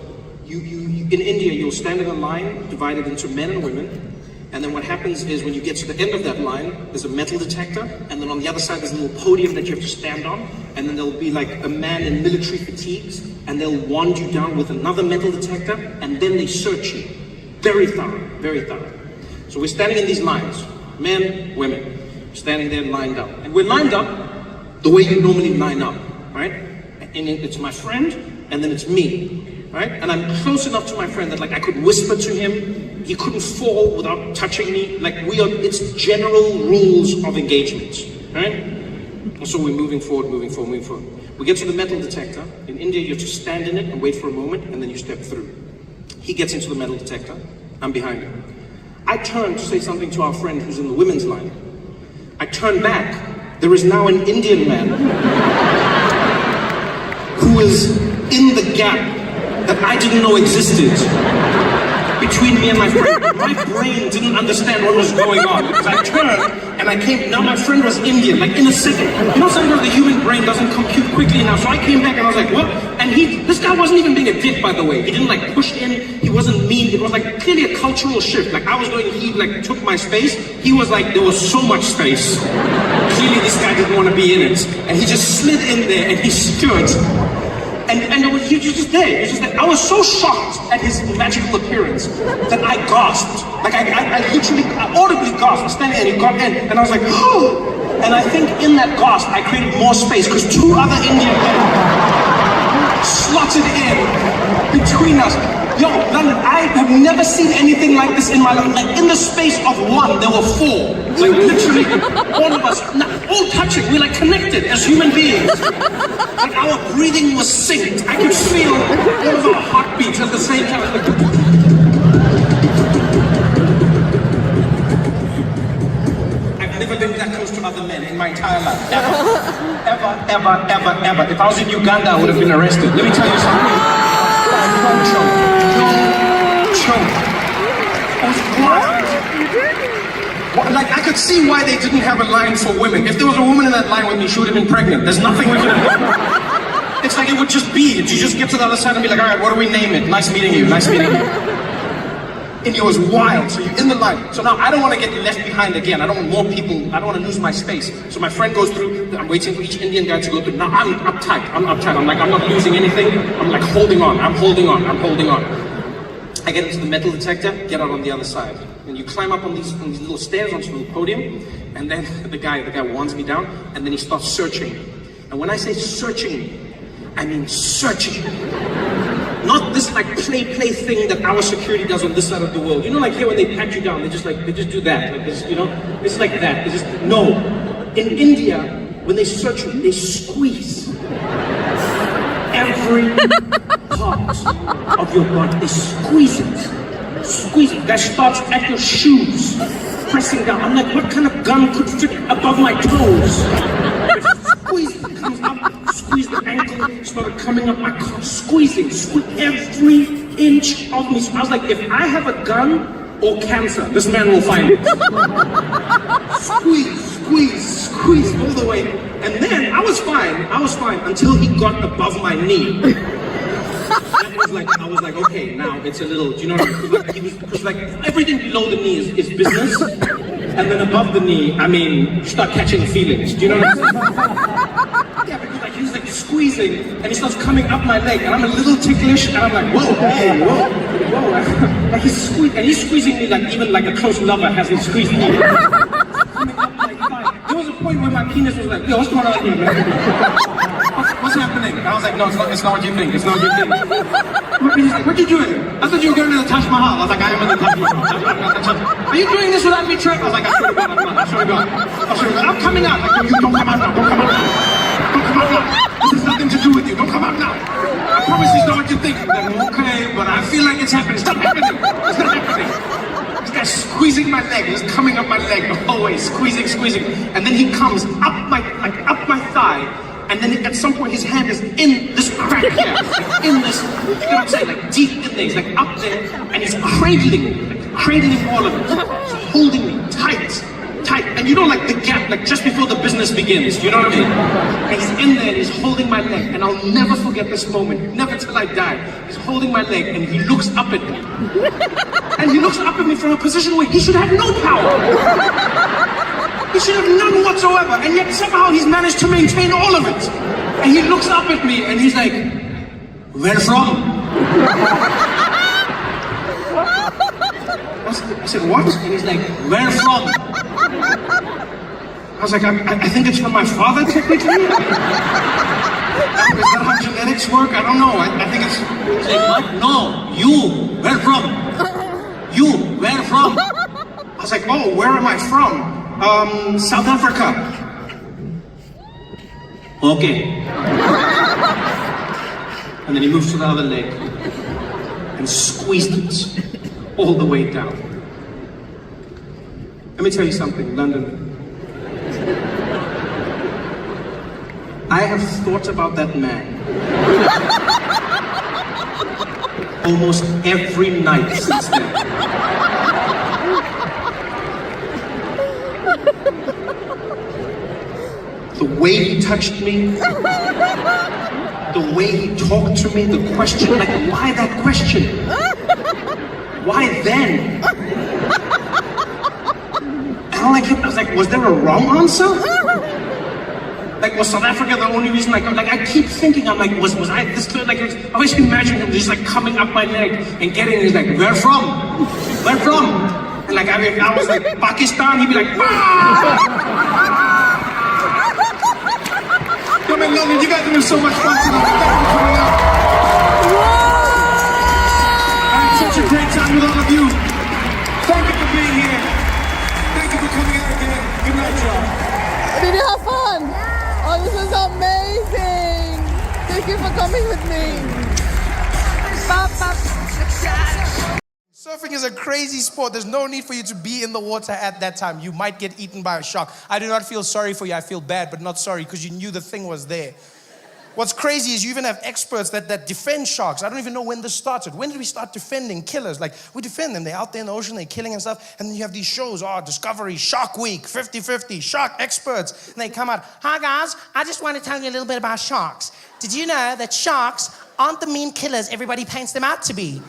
you in India, you'll stand in a line divided into men and women. And then what happens is when you get to the end of that line, there's a metal detector, and then on the other side there's a little podium that you have to stand on, and then there'll be like a man in military fatigues, and they'll wand you down with another metal detector, and then they search you. Very thorough, very thorough. So we're standing in these lines, men, women, standing there lined up. And we're lined up the way you normally line up, right? And it's my friend, and then it's me. Right? And I'm close enough to my friend that like I could whisper to him, he couldn't fall without touching me. Like it's general rules of engagement, right? And so we're moving forward. We get to the metal detector. In India, you have to stand in it and wait for a moment, and then you step through. He gets into the metal detector, I'm behind him. I turn to say something to our friend who's in the women's line. I turn back, there is now an Indian man who is in the gap that I didn't know existed. between me and my friend. My brain didn't understand what was going on because I turned and I came. Now my friend was Indian, like in a second. You know, sometimes the human brain doesn't compute quickly enough. So I came back and I was like, what? And this guy wasn't even being a dick, by the way. He didn't like push in. He wasn't mean. It was like clearly a cultural shift. Like I was going, he like took my space. He was like, there was so much space. Clearly this guy didn't want to be in it. And he just slid in there and he stood. And he was just there. It was just like, I was so shocked at his magical appearance that I gasped. Like I literally, I audibly gasped. Standing there and he got in and I was like, oh! And I think in that gasp, I created more space because two other Indian men slotted in between us. Yo, London, I have never seen anything like this in my life. Like in the space of one, there were four. Like literally, all of us, all touching. We're like connected as human beings. Like our breathing was synced. I could feel all of our heartbeats at the same time. I've never been that close to other men in my entire life. Ever. If I was in Uganda, I would have been arrested. Let me tell you something. It was wild. Like I could see why they didn't have a line for women. If there was a woman in that line with me, she would have been pregnant. There's nothing we could have done. It's like it would just be. You just get to the other side and be like, all right, what do we name it? Nice meeting you. Nice meeting you. India was wild. So you're in the line. So now I don't want to get left behind again. I don't want more people. I don't want to lose my space. So my friend goes through. I'm waiting for each Indian guy to go through. Now I'm uptight. I'm like, I'm not losing anything. I'm like holding on. I'm holding on. I get into the metal detector, get out on the other side. And you climb up on these little stairs onto the podium, and then the guy warns me down, and then he starts searching. And when I say searching, I mean searching. Not this like play thing that our security does on this side of the world. You know, like here when they pat you down, they just do that. Like this, you know, it's like that. It's just no. In India, when they search you, they squeeze every part of your body. They squeeze it. Squeeze it. That starts at your shoes, pressing down. I'm like, what kind of gun could fit above my toes? Squeeze it. Comes up, squeeze the ankle, started coming up my calf, squeezing every inch of me. So I was like, if I have a gun or cancer, this man will find it. Squeeze all the way. And then I was fine until he got above my knee. I was like, okay, now it's a little, do you know what I mean? Because like everything below the knee is business, and then above the knee, I mean, you start catching feelings. Do you know what I'm saying? Yeah, because like he's like squeezing, and he starts coming up my leg, and I'm a little ticklish, and I'm like, whoa, hey, whoa. Like he's squeezing me like even like a close lover hasn't squeezed me. Coming up my thigh. There was a point where my penis was like, yo, what's going on here, man? What's happening? And I was like, no, it's not what you think. It's not what you think. He's like, what are you doing? I thought you were going to the Taj Mahal. I was like, I am in the Taj Mahal. Are you doing this without me, Trevor? I was like, I swear to God, I'm not. I swear to God. I'm coming out. Like, you don't come out now. Don't come out now. Don't come out now. This has nothing to do with you. Don't come out now. I promise it's not what you think. I'm like, okay, but I feel like it's happening. It's not happening. It's not happening. This guy's squeezing my leg. He's coming up my leg. Always squeezing. And then he comes up my thigh. And then at some point his hand is in this crack here, like in this, you know what I'm saying, like deep in there, he's like up there, and he's cradling all of it, he's holding me tight, and you know like the gap, like just before the business begins, you know what I mean? And he's in there and he's holding my leg, and I'll never forget this moment, never till I die. He's holding my leg and he looks up at me. And he looks up at me from a position where he should have no power. He should have none whatsoever, and yet somehow he's managed to maintain all of it. And he looks up at me and he's like, where from? I said, what? And he's like, where from? I was like, I think it's from my father, technically. Is that how genetics work? I don't know. I think it's... He's like, what? No, you, where from? You, where from? I was like, oh, where am I from? South Africa. Okay. And then he moves to the other leg and squeezed it all the way down. Let me tell you something, London. I have thought about that man almost every night since then. The way he touched me, the way he talked to me, the question, like, why that question? Why then? And I was like, was there a wrong answer? Like, was South Africa the only reason? Like I keep thinking, I'm like, was I this good? Like, I always imagine him just like coming up my leg and getting, he's like, where from? Where from? And like, I was like, Pakistan, he'd be like, ah! Come in London, you guys have been so much fun tonight. Thank you for coming out. I had such a great time with all of you. Thank you for being here. Thank you for coming out again. Good night, y'all. Did you have fun? Oh, this is amazing. Thank you for coming with me. Surfing is a crazy sport. There's no need for you to be in the water at that time. You might get eaten by a shark. I do not feel sorry for you. I feel bad, but not sorry, because you knew the thing was there. What's crazy is you even have experts that defend sharks. I don't even know when this started. When did we start defending killers? Like, we defend them. They're out there in the ocean, they're killing and stuff. And then you have these shows, Discovery, Shark Week, 50-50, shark experts. And they come out, hi guys, I just want to tell you a little bit about sharks. Did you know that sharks aren't the mean killers everybody paints them out to be?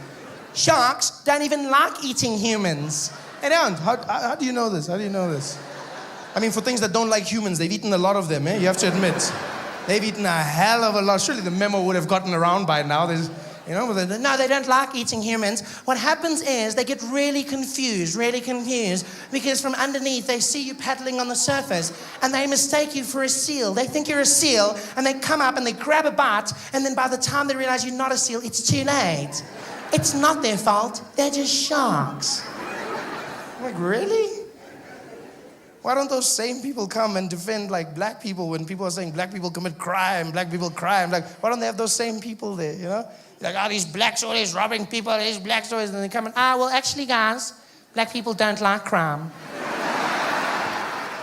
Sharks don't even like eating humans. They don't. How do you know this? How do you know this? I mean, for things that don't like humans, they've eaten a lot of them, You have to admit. They've eaten a hell of a lot. Surely the memo would have gotten around by now. No, they don't like eating humans. What happens is they get really confused, because from underneath they see you paddling on the surface and they mistake you for a seal. They think you're a seal and they come up and they grab a bite, and then by the time they realize you're not a seal, it's too late. It's not their fault. They're just sharks. I'm like, really? Why don't those same people come and defend like black people when people are saying black people commit crime, black people crime? Like, why don't they have those same people there, Like, these blacks always robbing people, these blacks always, and they come and, well, actually, guys, black people don't like crime.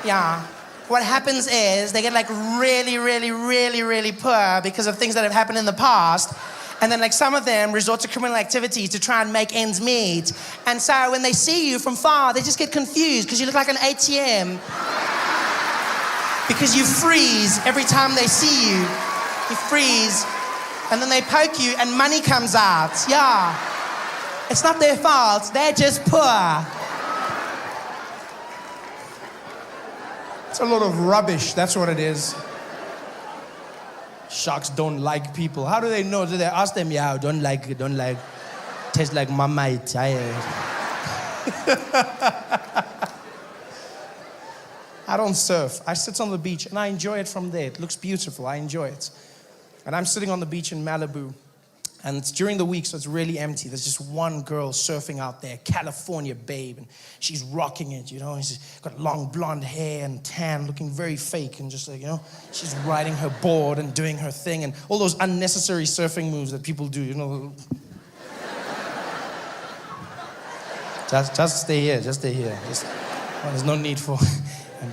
Yeah. What happens is they get like really poor because of things that have happened in the past. And then like some of them resort to criminal activities to try and make ends meet. And so when they see you from far, they just get confused because you look like an ATM. Because you freeze every time they see you. You freeze. And then they poke you and money comes out. Yeah. It's not their fault. They're just poor. It's a lot of rubbish. That's what it is. Sharks don't like people. How do they know? Do they ask them, don't like, tastes like Marmite. I don't surf. I sit on the beach and I enjoy it from there. It looks beautiful. I enjoy it. And I'm sitting on the beach in Malibu. And it's during the week, so it's really empty. There's just one girl surfing out there, California babe, and she's rocking it, She's got long blonde hair and tan, looking very fake, and just like, she's riding her board and doing her thing, and all those unnecessary surfing moves that people do, Just stay here, there's no need for.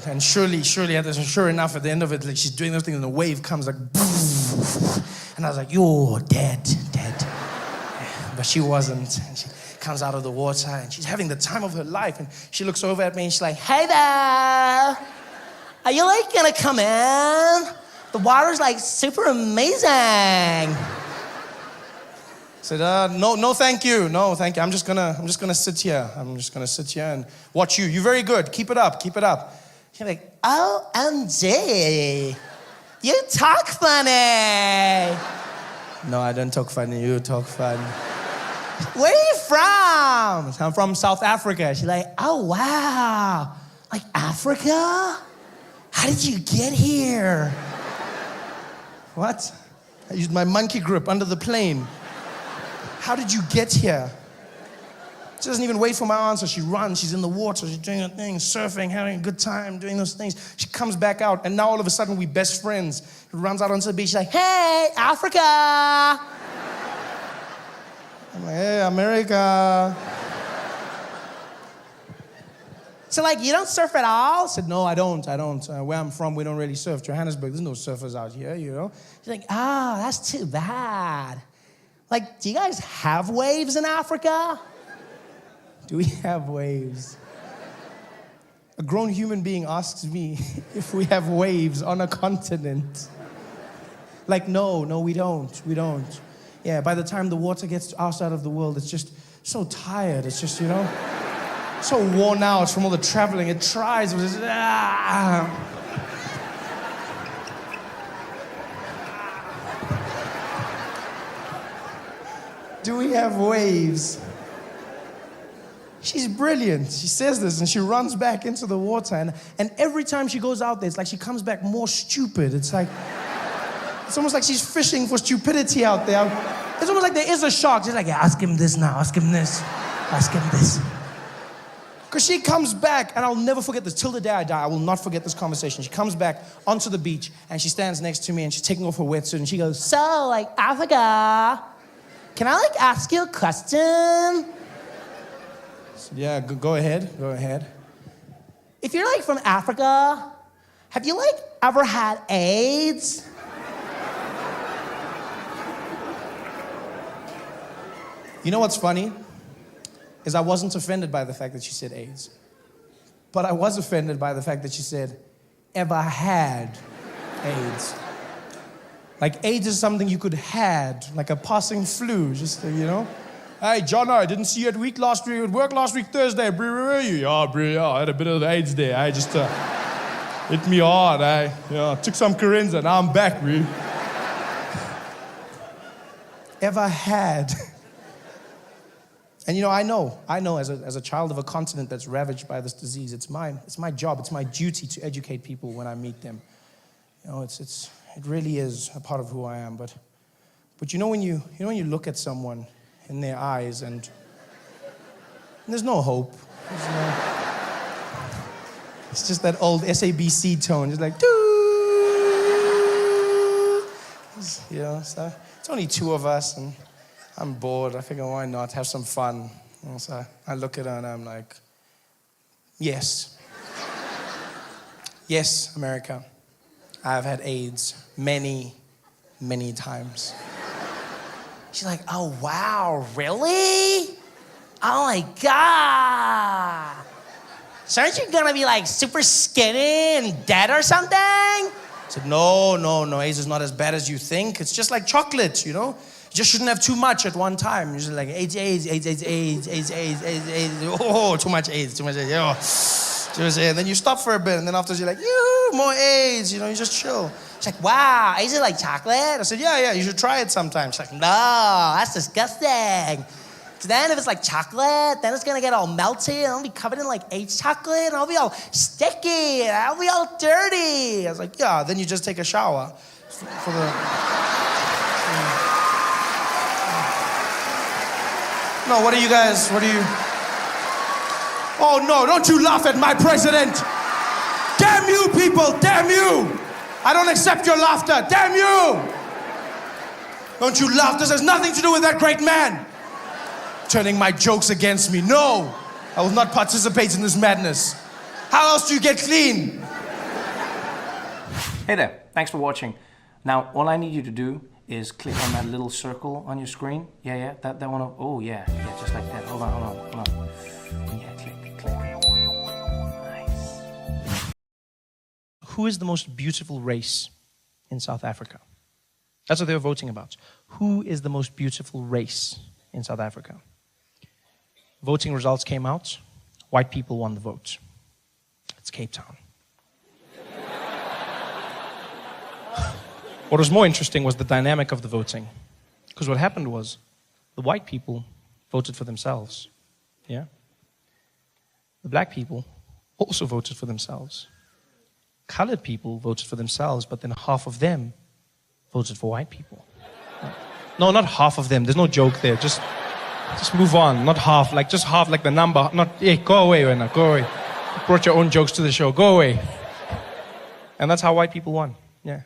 And surely, sure enough, at the end of it, like she's doing those things, and the wave comes like, and I was like, you're dead. But she wasn't. And she comes out of the water and she's having the time of her life. And she looks over at me and she's like, hey there, are you like gonna come in? The water's like super amazing. I said, no, thank you. No, thank you. I'm just gonna sit here. I'm just gonna sit here and watch you. You're very good. Keep it up. She's like, OMG, you talk funny. No, I don't talk funny. You talk funny. Where are you from? I'm from South Africa. She's like, oh, wow. Like Africa? How did you get here? What? I used my monkey grip under the plane. How did you get here? She doesn't even wait for my answer. She runs. She's in the water. She's doing her thing, surfing, having a good time, doing those things. She comes back out, and now all of a sudden we're best friends. She runs out onto the beach. She's like, hey, Africa. I'm like, hey, America. So like, you don't surf at all? I said, no, I don't. Where I'm from, we don't really surf. Johannesburg, there's no surfers out here, She's like, that's too bad. Like, do you guys have waves in Africa? Do we have waves? a grown human being asks me if we have waves on a continent. Like, no, we don't. Yeah, by the time the water gets to our side of the world, it's just so tired. It's just, so worn out from all the traveling. It tries, but it's, Do we have waves? She's brilliant. She says this and she runs back into the water. And every time she goes out there, it's like she comes back more stupid. It's almost like she's fishing for stupidity out there. It's almost like there is a shark. She's like, yeah, ask him this now, ask him this, ask him this. Because she comes back, and I'll never forget this. Till the day I die, I will not forget this conversation. She comes back onto the beach, and she stands next to me, and she's taking off her wetsuit, and she goes, so, Africa, can I, ask you a question? Yeah, go ahead. If you're, from Africa, have you, ever had AIDS? You know what's funny? Is I wasn't offended by the fact that she said AIDS. But I was offended by the fact that she said, ever had AIDS. AIDS is something you could had, like a passing flu, just, Hey, John, I didn't see you at work last week Thursday. Where were you? Yeah, I had a bit of AIDS there. I just hit me hard. I took some Corinza. Now I'm back, bro. Ever had. And I know as a child of a continent that's ravaged by this disease, it's my job, it's my duty to educate people when I meet them. It really is a part of who I am. But when you look at someone in their eyes and there's no hope. It's just that old SABC tone. It's like, doo. So it's only two of us and I'm bored. I figure, why not have some fun? So I look at her and I'm like, yes. Yes, America. I've had AIDS many, many times. She's like, oh, wow, really? Oh, my God. So aren't you going to be, super skinny and dead or something? I said, no, AIDS is not as bad as you think. It's just like chocolate, You just shouldn't have too much at one time. You're just like, AIDS. Oh, too much AIDS. Oh. And then you stop for a bit, and then after you're like, more AIDS. You just chill. She's like, wow, AIDS is like chocolate? I said, yeah, you should try it sometime. She's like, no, that's disgusting. So then if it's like chocolate, then it's gonna get all melty, and I'll be covered in AIDS chocolate, and I'll be all sticky, and I'll be all dirty. I was like, yeah, then you just take a shower for the... No, what are you... Oh, no, don't you laugh at my president. Damn you, people, damn you. I don't accept your laughter, damn you. Don't you laugh, this has nothing to do with that great man. Turning my jokes against me, no. I will not participate in this madness. How else do you get clean? Hey there, thanks for watching. Now, all I need you to do is click on that little circle on your screen. Yeah, that one. Oh, yeah, just like that. Hold on. Yeah, click. Nice. Who is the most beautiful race in South Africa? That's what they were voting about. Who is the most beautiful race in South Africa? Voting results came out. White people won the vote. It's Cape Town. What was more interesting was the dynamic of the voting. Because what happened was, the white people voted for themselves. Yeah? The black people also voted for themselves. Colored people voted for themselves, but then half of them voted for white people. No, not half of them. There's no joke there. Just move on. Not half. Just half, the number. Go away, Rena. Go away. You brought your own jokes to the show. Go away. And that's how white people won. Yeah.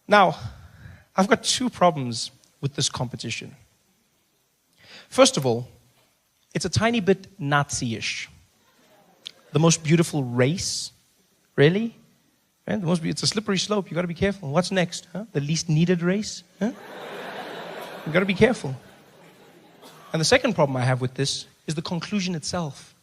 Now, I've got two problems with this competition. First of all, it's a tiny bit Nazi-ish. The most beautiful race? Really? Right? It's a slippery slope. You got to be careful. What's next? Huh? The least needed race? Huh? You got to be careful. And the second problem I have with this is the conclusion itself.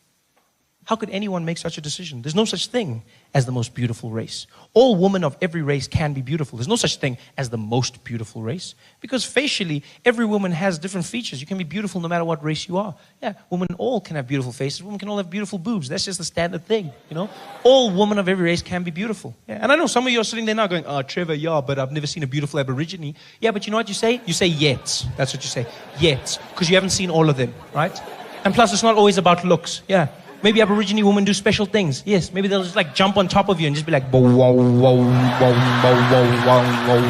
How could anyone make such a decision? There's no such thing as the most beautiful race. All women of every race can be beautiful. There's no such thing as the most beautiful race. Because facially, every woman has different features. You can be beautiful no matter what race you are. Yeah, women all can have beautiful faces. Women can all have beautiful boobs. That's just the standard thing, you know? All women of every race can be beautiful. Yeah, and I know some of you are sitting there now going, oh, Trevor, yeah, but I've never seen a beautiful Aborigine. Yeah, but you know what you say? You say yet. That's what you say. Yet. Because you haven't seen all of them, right? And plus, it's not always about looks. Yeah. Maybe Aborigine women do special things. Yes, maybe they'll just like jump on top of you and just be like, bow, wow, wow, wow, wow, wow, wow, wow,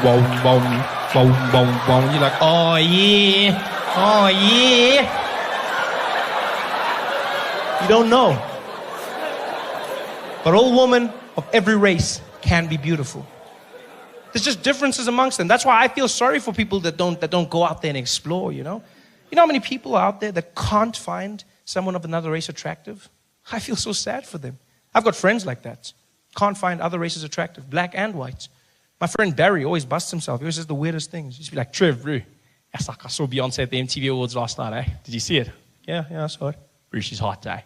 wow, wow, wow, wow, wow. And you're like, oh yeah, oh yeah. You don't know. But all women of every race can be beautiful. There's just differences amongst them. That's why I feel sorry for people that don't go out there and explore, you know? You know how many people are out there that can't find someone of another race attractive? I feel so sad for them. I've got friends like that. Can't find other races attractive, black and white. My friend Barry always busts himself. He always says the weirdest things. He used to be like, Trev, bro, I saw Beyonce at the MTV Awards last night, eh? Did you see it? Yeah, I saw it. Bro, she's hot, eh?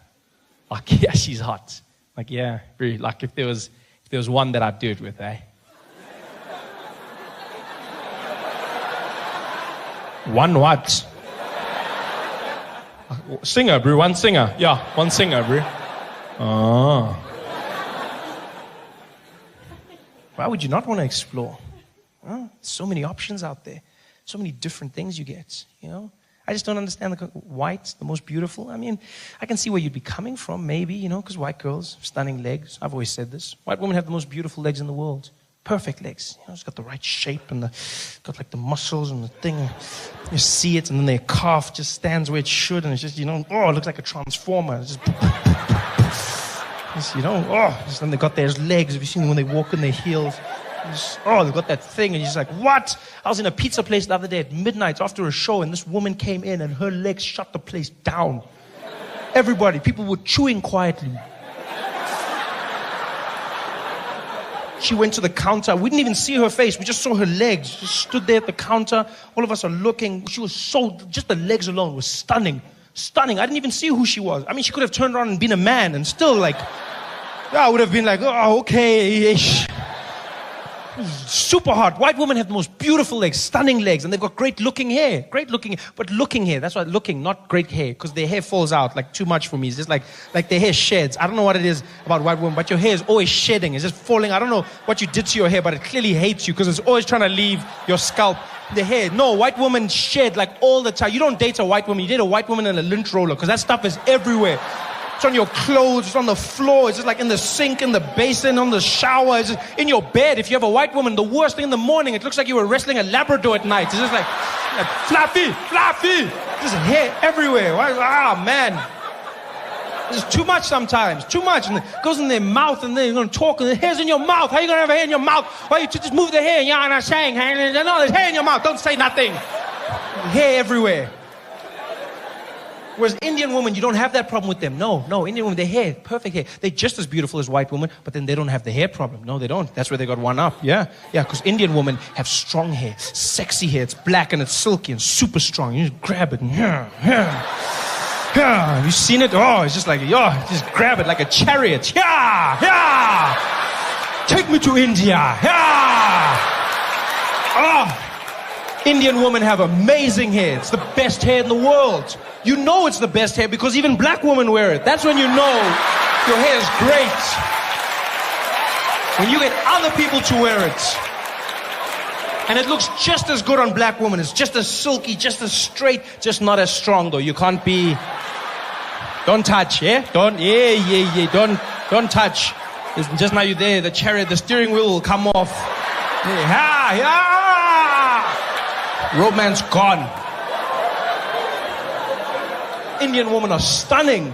Like, yeah, she's hot. Like, yeah, bro, like if there was one that I'd do it with, eh? One what? Singer, bro. One singer. Yeah, one singer, bro. Oh. Why would you not want to explore? So many options out there. So many different things you get, you know? I just don't understand the white, the most beautiful. I mean, I can see where you'd be coming from, maybe, you know, because white girls, stunning legs. I've always said this. White women have the most beautiful legs in the world. Perfect legs. You know, it's got the right shape and got like the muscles and the thing. You see it, and then their calf just stands where it should, and it's just, you know, oh, it looks like a transformer. It's just, you know, oh, and they got their legs. Have you seen them when they walk in their heels? Just, oh, they've got that thing, and you're just like, what? I was in a pizza place the other day at midnight after a show, and this woman came in, and her legs shut the place down. Everybody, people were chewing quietly. She went to the counter. We didn't even see her face. We just saw her legs. She just stood there at the counter. All of us are looking. She was so, just the legs alone was stunning. Stunning. I didn't even see who she was. I mean, she could have turned around and been a man and still like, yeah, I would have been like, oh, okay-ish. Super hot. White women have the most beautiful legs, stunning legs, and they've got great looking hair. Great looking, but looking hair. That's why looking, not great hair, because their hair falls out like too much for me. It's just like their hair sheds. I don't know what it is about white women, but your hair is always shedding. It's just falling. I don't know what you did to your hair, but it clearly hates you because it's always trying to leave your scalp. The hair. No, white women shed like all the time. You don't date a white woman. You date a white woman in a lint roller because that stuff is everywhere. It's on your clothes, it's on the floor, it's just like in the sink, in the basin, on the shower, it's just in your bed. If you have a white woman, the worst thing in the morning, it looks like you were wrestling a Labrador at night. It's just like fluffy, just hair everywhere. Man. It's too much sometimes, too much. And it goes in their mouth, and then you're going to talk, and the hair's in your mouth. How are you going to have hair in your mouth? Why you just move the hair, and you're not saying, no, there's hair in your mouth, don't say nothing. Hair everywhere. Whereas Indian women, you don't have that problem with them. No, Indian women, their hair, perfect hair. They're just as beautiful as white women, but then they don't have the hair problem. No, they don't. That's where they got one up. Yeah, because Indian women have strong hair, sexy hair. It's black and it's silky and super strong. You just grab it and have you seen it? Oh, it's just like, just grab it like a chariot. Take me to India. Indian women have amazing hair. It's the best hair in the world. You know it's the best hair because even black women wear it. That's when you know your hair is great. When you get other people to wear it. And it looks just as good on black women. It's just as silky, just as straight, just not as strong though. You can't be... Don't touch, yeah? Don't touch. It's just now you're there, the chariot, the steering wheel will come off. Romance gone. Indian women are stunning.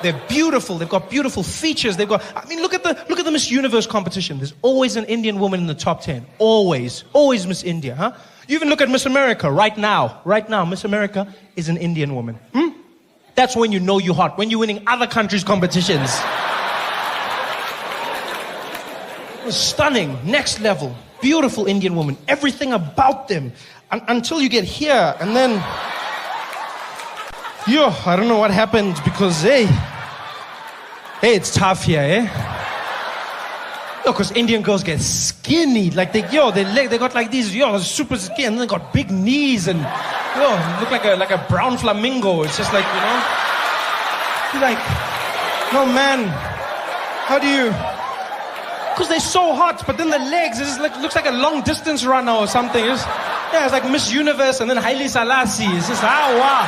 They're beautiful. They've got beautiful features. Look at the Miss Universe competition. There's always an Indian woman in the top 10. Always Miss India, huh? You even look at Miss America right now. Right now, Miss America is an Indian woman. That's when you know you're hot. When you're winning other countries' competitions. Stunning, next level, beautiful Indian woman. Everything about them. Until you get here, and then... I don't know what happened because, Hey, it's tough here, eh? Yo, because Indian girls get skinny. Like, they got like these, super skinny, and they got big knees, and, look like a brown flamingo. It's just like, you're like, no, man, how do you... Because they're so hot, but then the legs, it just looks like a long distance runner or something. It's like Miss Universe and then Haile Selassie. It's just, wow.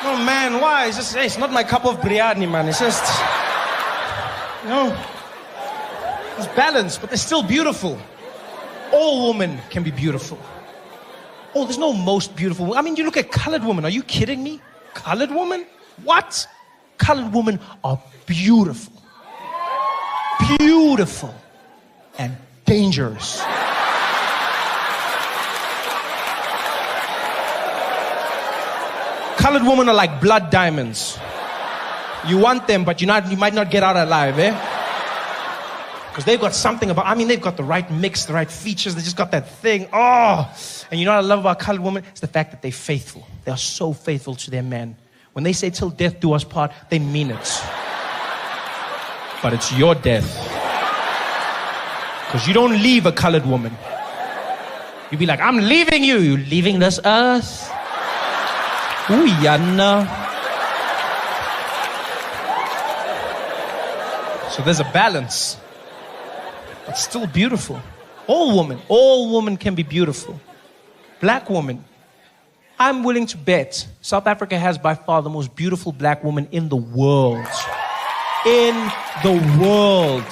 No, man, why? It's just, it's not my cup of biryani, man. It's just, it's balanced, but they're still beautiful. All women can be beautiful. Oh, there's no most beautiful. I mean, you look at colored women. Are you kidding me? Colored women? What? Colored women are beautiful. Beautiful and dangerous. Colored women are like blood diamonds. You want them, but you might not get out alive, eh? Because they've got something they've got the right mix, the right features. They just got that thing. Oh! And you know what I love about colored women? It's the fact that they're faithful. They are so faithful to their men. When they say till death do us part, they mean it. But it's your death. Because you don't leave a colored woman. You be like, I'm leaving you. You leaving this earth? Ooh, Yana. So there's a balance. But still beautiful. All women can be beautiful. Black woman. I'm willing to bet South Africa has by far the most beautiful black woman in the world. In the world.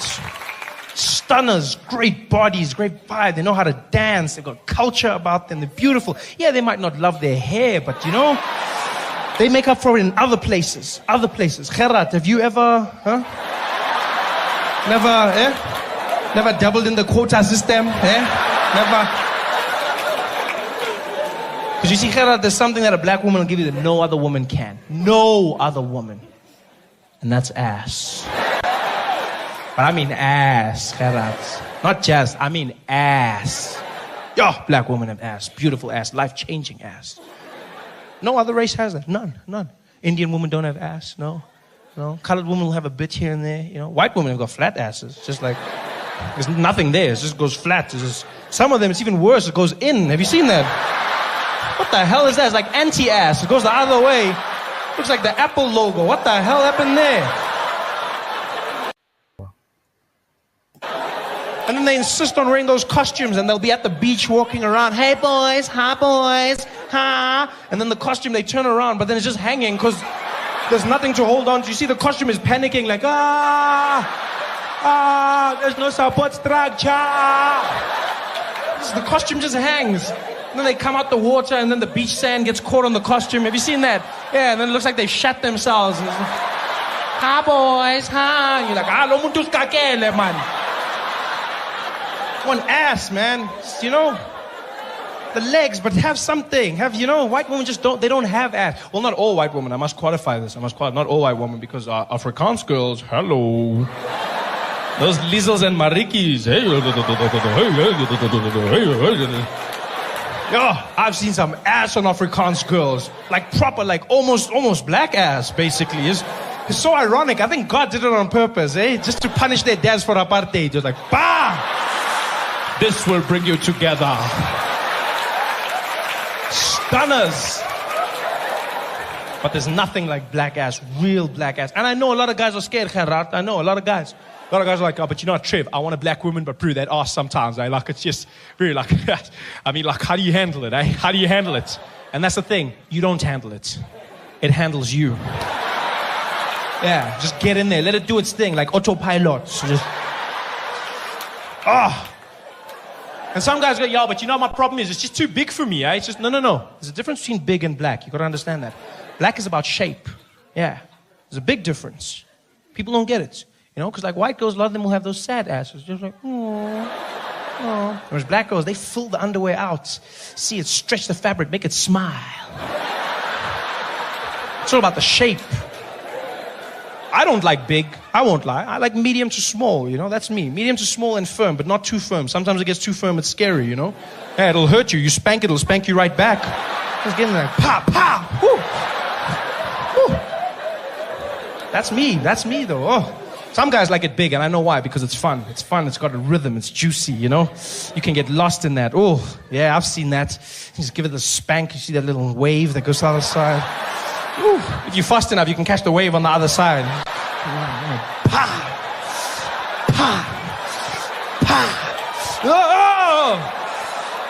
Stunners, great bodies, great vibe. They know how to dance. They've got culture about them. They're beautiful. Yeah, they might not love their hair, but they make up for it in other places. Other places. Gerard, have you ever, Never dabbled in the quota system, Never. Because you see, Gerard, there's something that a black woman will give you that no other woman can. No other woman. And that's ass. But I mean ass, Gerard. Not just, I mean ass. Yo, black women have ass. Beautiful ass. Life-changing ass. No other race has that. None. Indian women don't have ass. No. Colored women will have a bit here and there. White women have got flat asses. Just like, there's nothing there. It just goes flat. Some of them, it's even worse. It goes in. Have you seen that? What the hell is that? It's like anti-ass. It goes the other way. Looks like the Apple logo. What the hell happened there? And then they insist on wearing those costumes, and they'll be at the beach walking around. Hey boys, hi boys, ha. And then the costume, they turn around, but then it's just hanging because there's nothing to hold on to. You see the costume is panicking like, there's no support structure. The costume just hangs. And then they come out the water, and then the beach sand gets caught on the costume. Have you seen that? Yeah, and then it looks like they've shat themselves. Hi boys, hi. And you're like, lo muntu skakele, man. One ass, man. The legs, but have something. White women just don't have ass. Well, not all white women. I must qualify this. Not all white women, because Afrikaans girls, hello. Those Lizzles and Marikis. Yo, I've seen some ass on Afrikaans girls. Like proper, like almost black ass, basically. It's so ironic. I think God did it on purpose, just to punish their dads for apartheid. Just like, bah! This will bring you together. Stunners. But there's nothing like black ass, real black ass. And I know a lot of guys are scared, Gerard. I know a lot of guys. A lot of guys are like, but you know what, Trev, I want a black woman, but brew that ass sometimes. Like, it's just very like, I mean, like, how do you handle it, How do you handle it? And that's the thing. You don't handle it. It handles you. Yeah, just get in there. Let it do its thing, like autopilot. So just, And some guys go, but you know my problem is, it's just too big for me, It's just, no. There's a difference between big and black. You gotta understand that. Black is about shape. Yeah. There's a big difference. People don't get it. Because like white girls, a lot of them will have those sad asses. Just like, oh. Whereas black girls, they fill the underwear out. See it, stretch the fabric, make it smile. It's all about the shape. I don't like big. I won't lie. I like medium to small, That's me. Medium to small and firm, but not too firm. Sometimes it gets too firm, it's scary, Yeah, it'll hurt you. You spank it, it'll spank you right back. Just getting like, pa, whoo. Woo. That's me though. Some guys like it big, and I know why, because it's fun. It's fun, it's got a rhythm, it's juicy, you know? You can get lost in that. Oh, yeah, I've seen that. You just give it a spank, you see that little wave that goes to the other side. Ooh. If you're fast enough, you can catch the wave on the other side. Pa! Pa! Pa! Oh!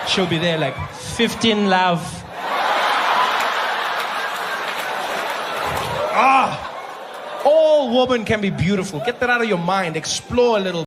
She'll be there like, 15, love. Ah! All women can be beautiful. Get that out of your mind. Explore a little.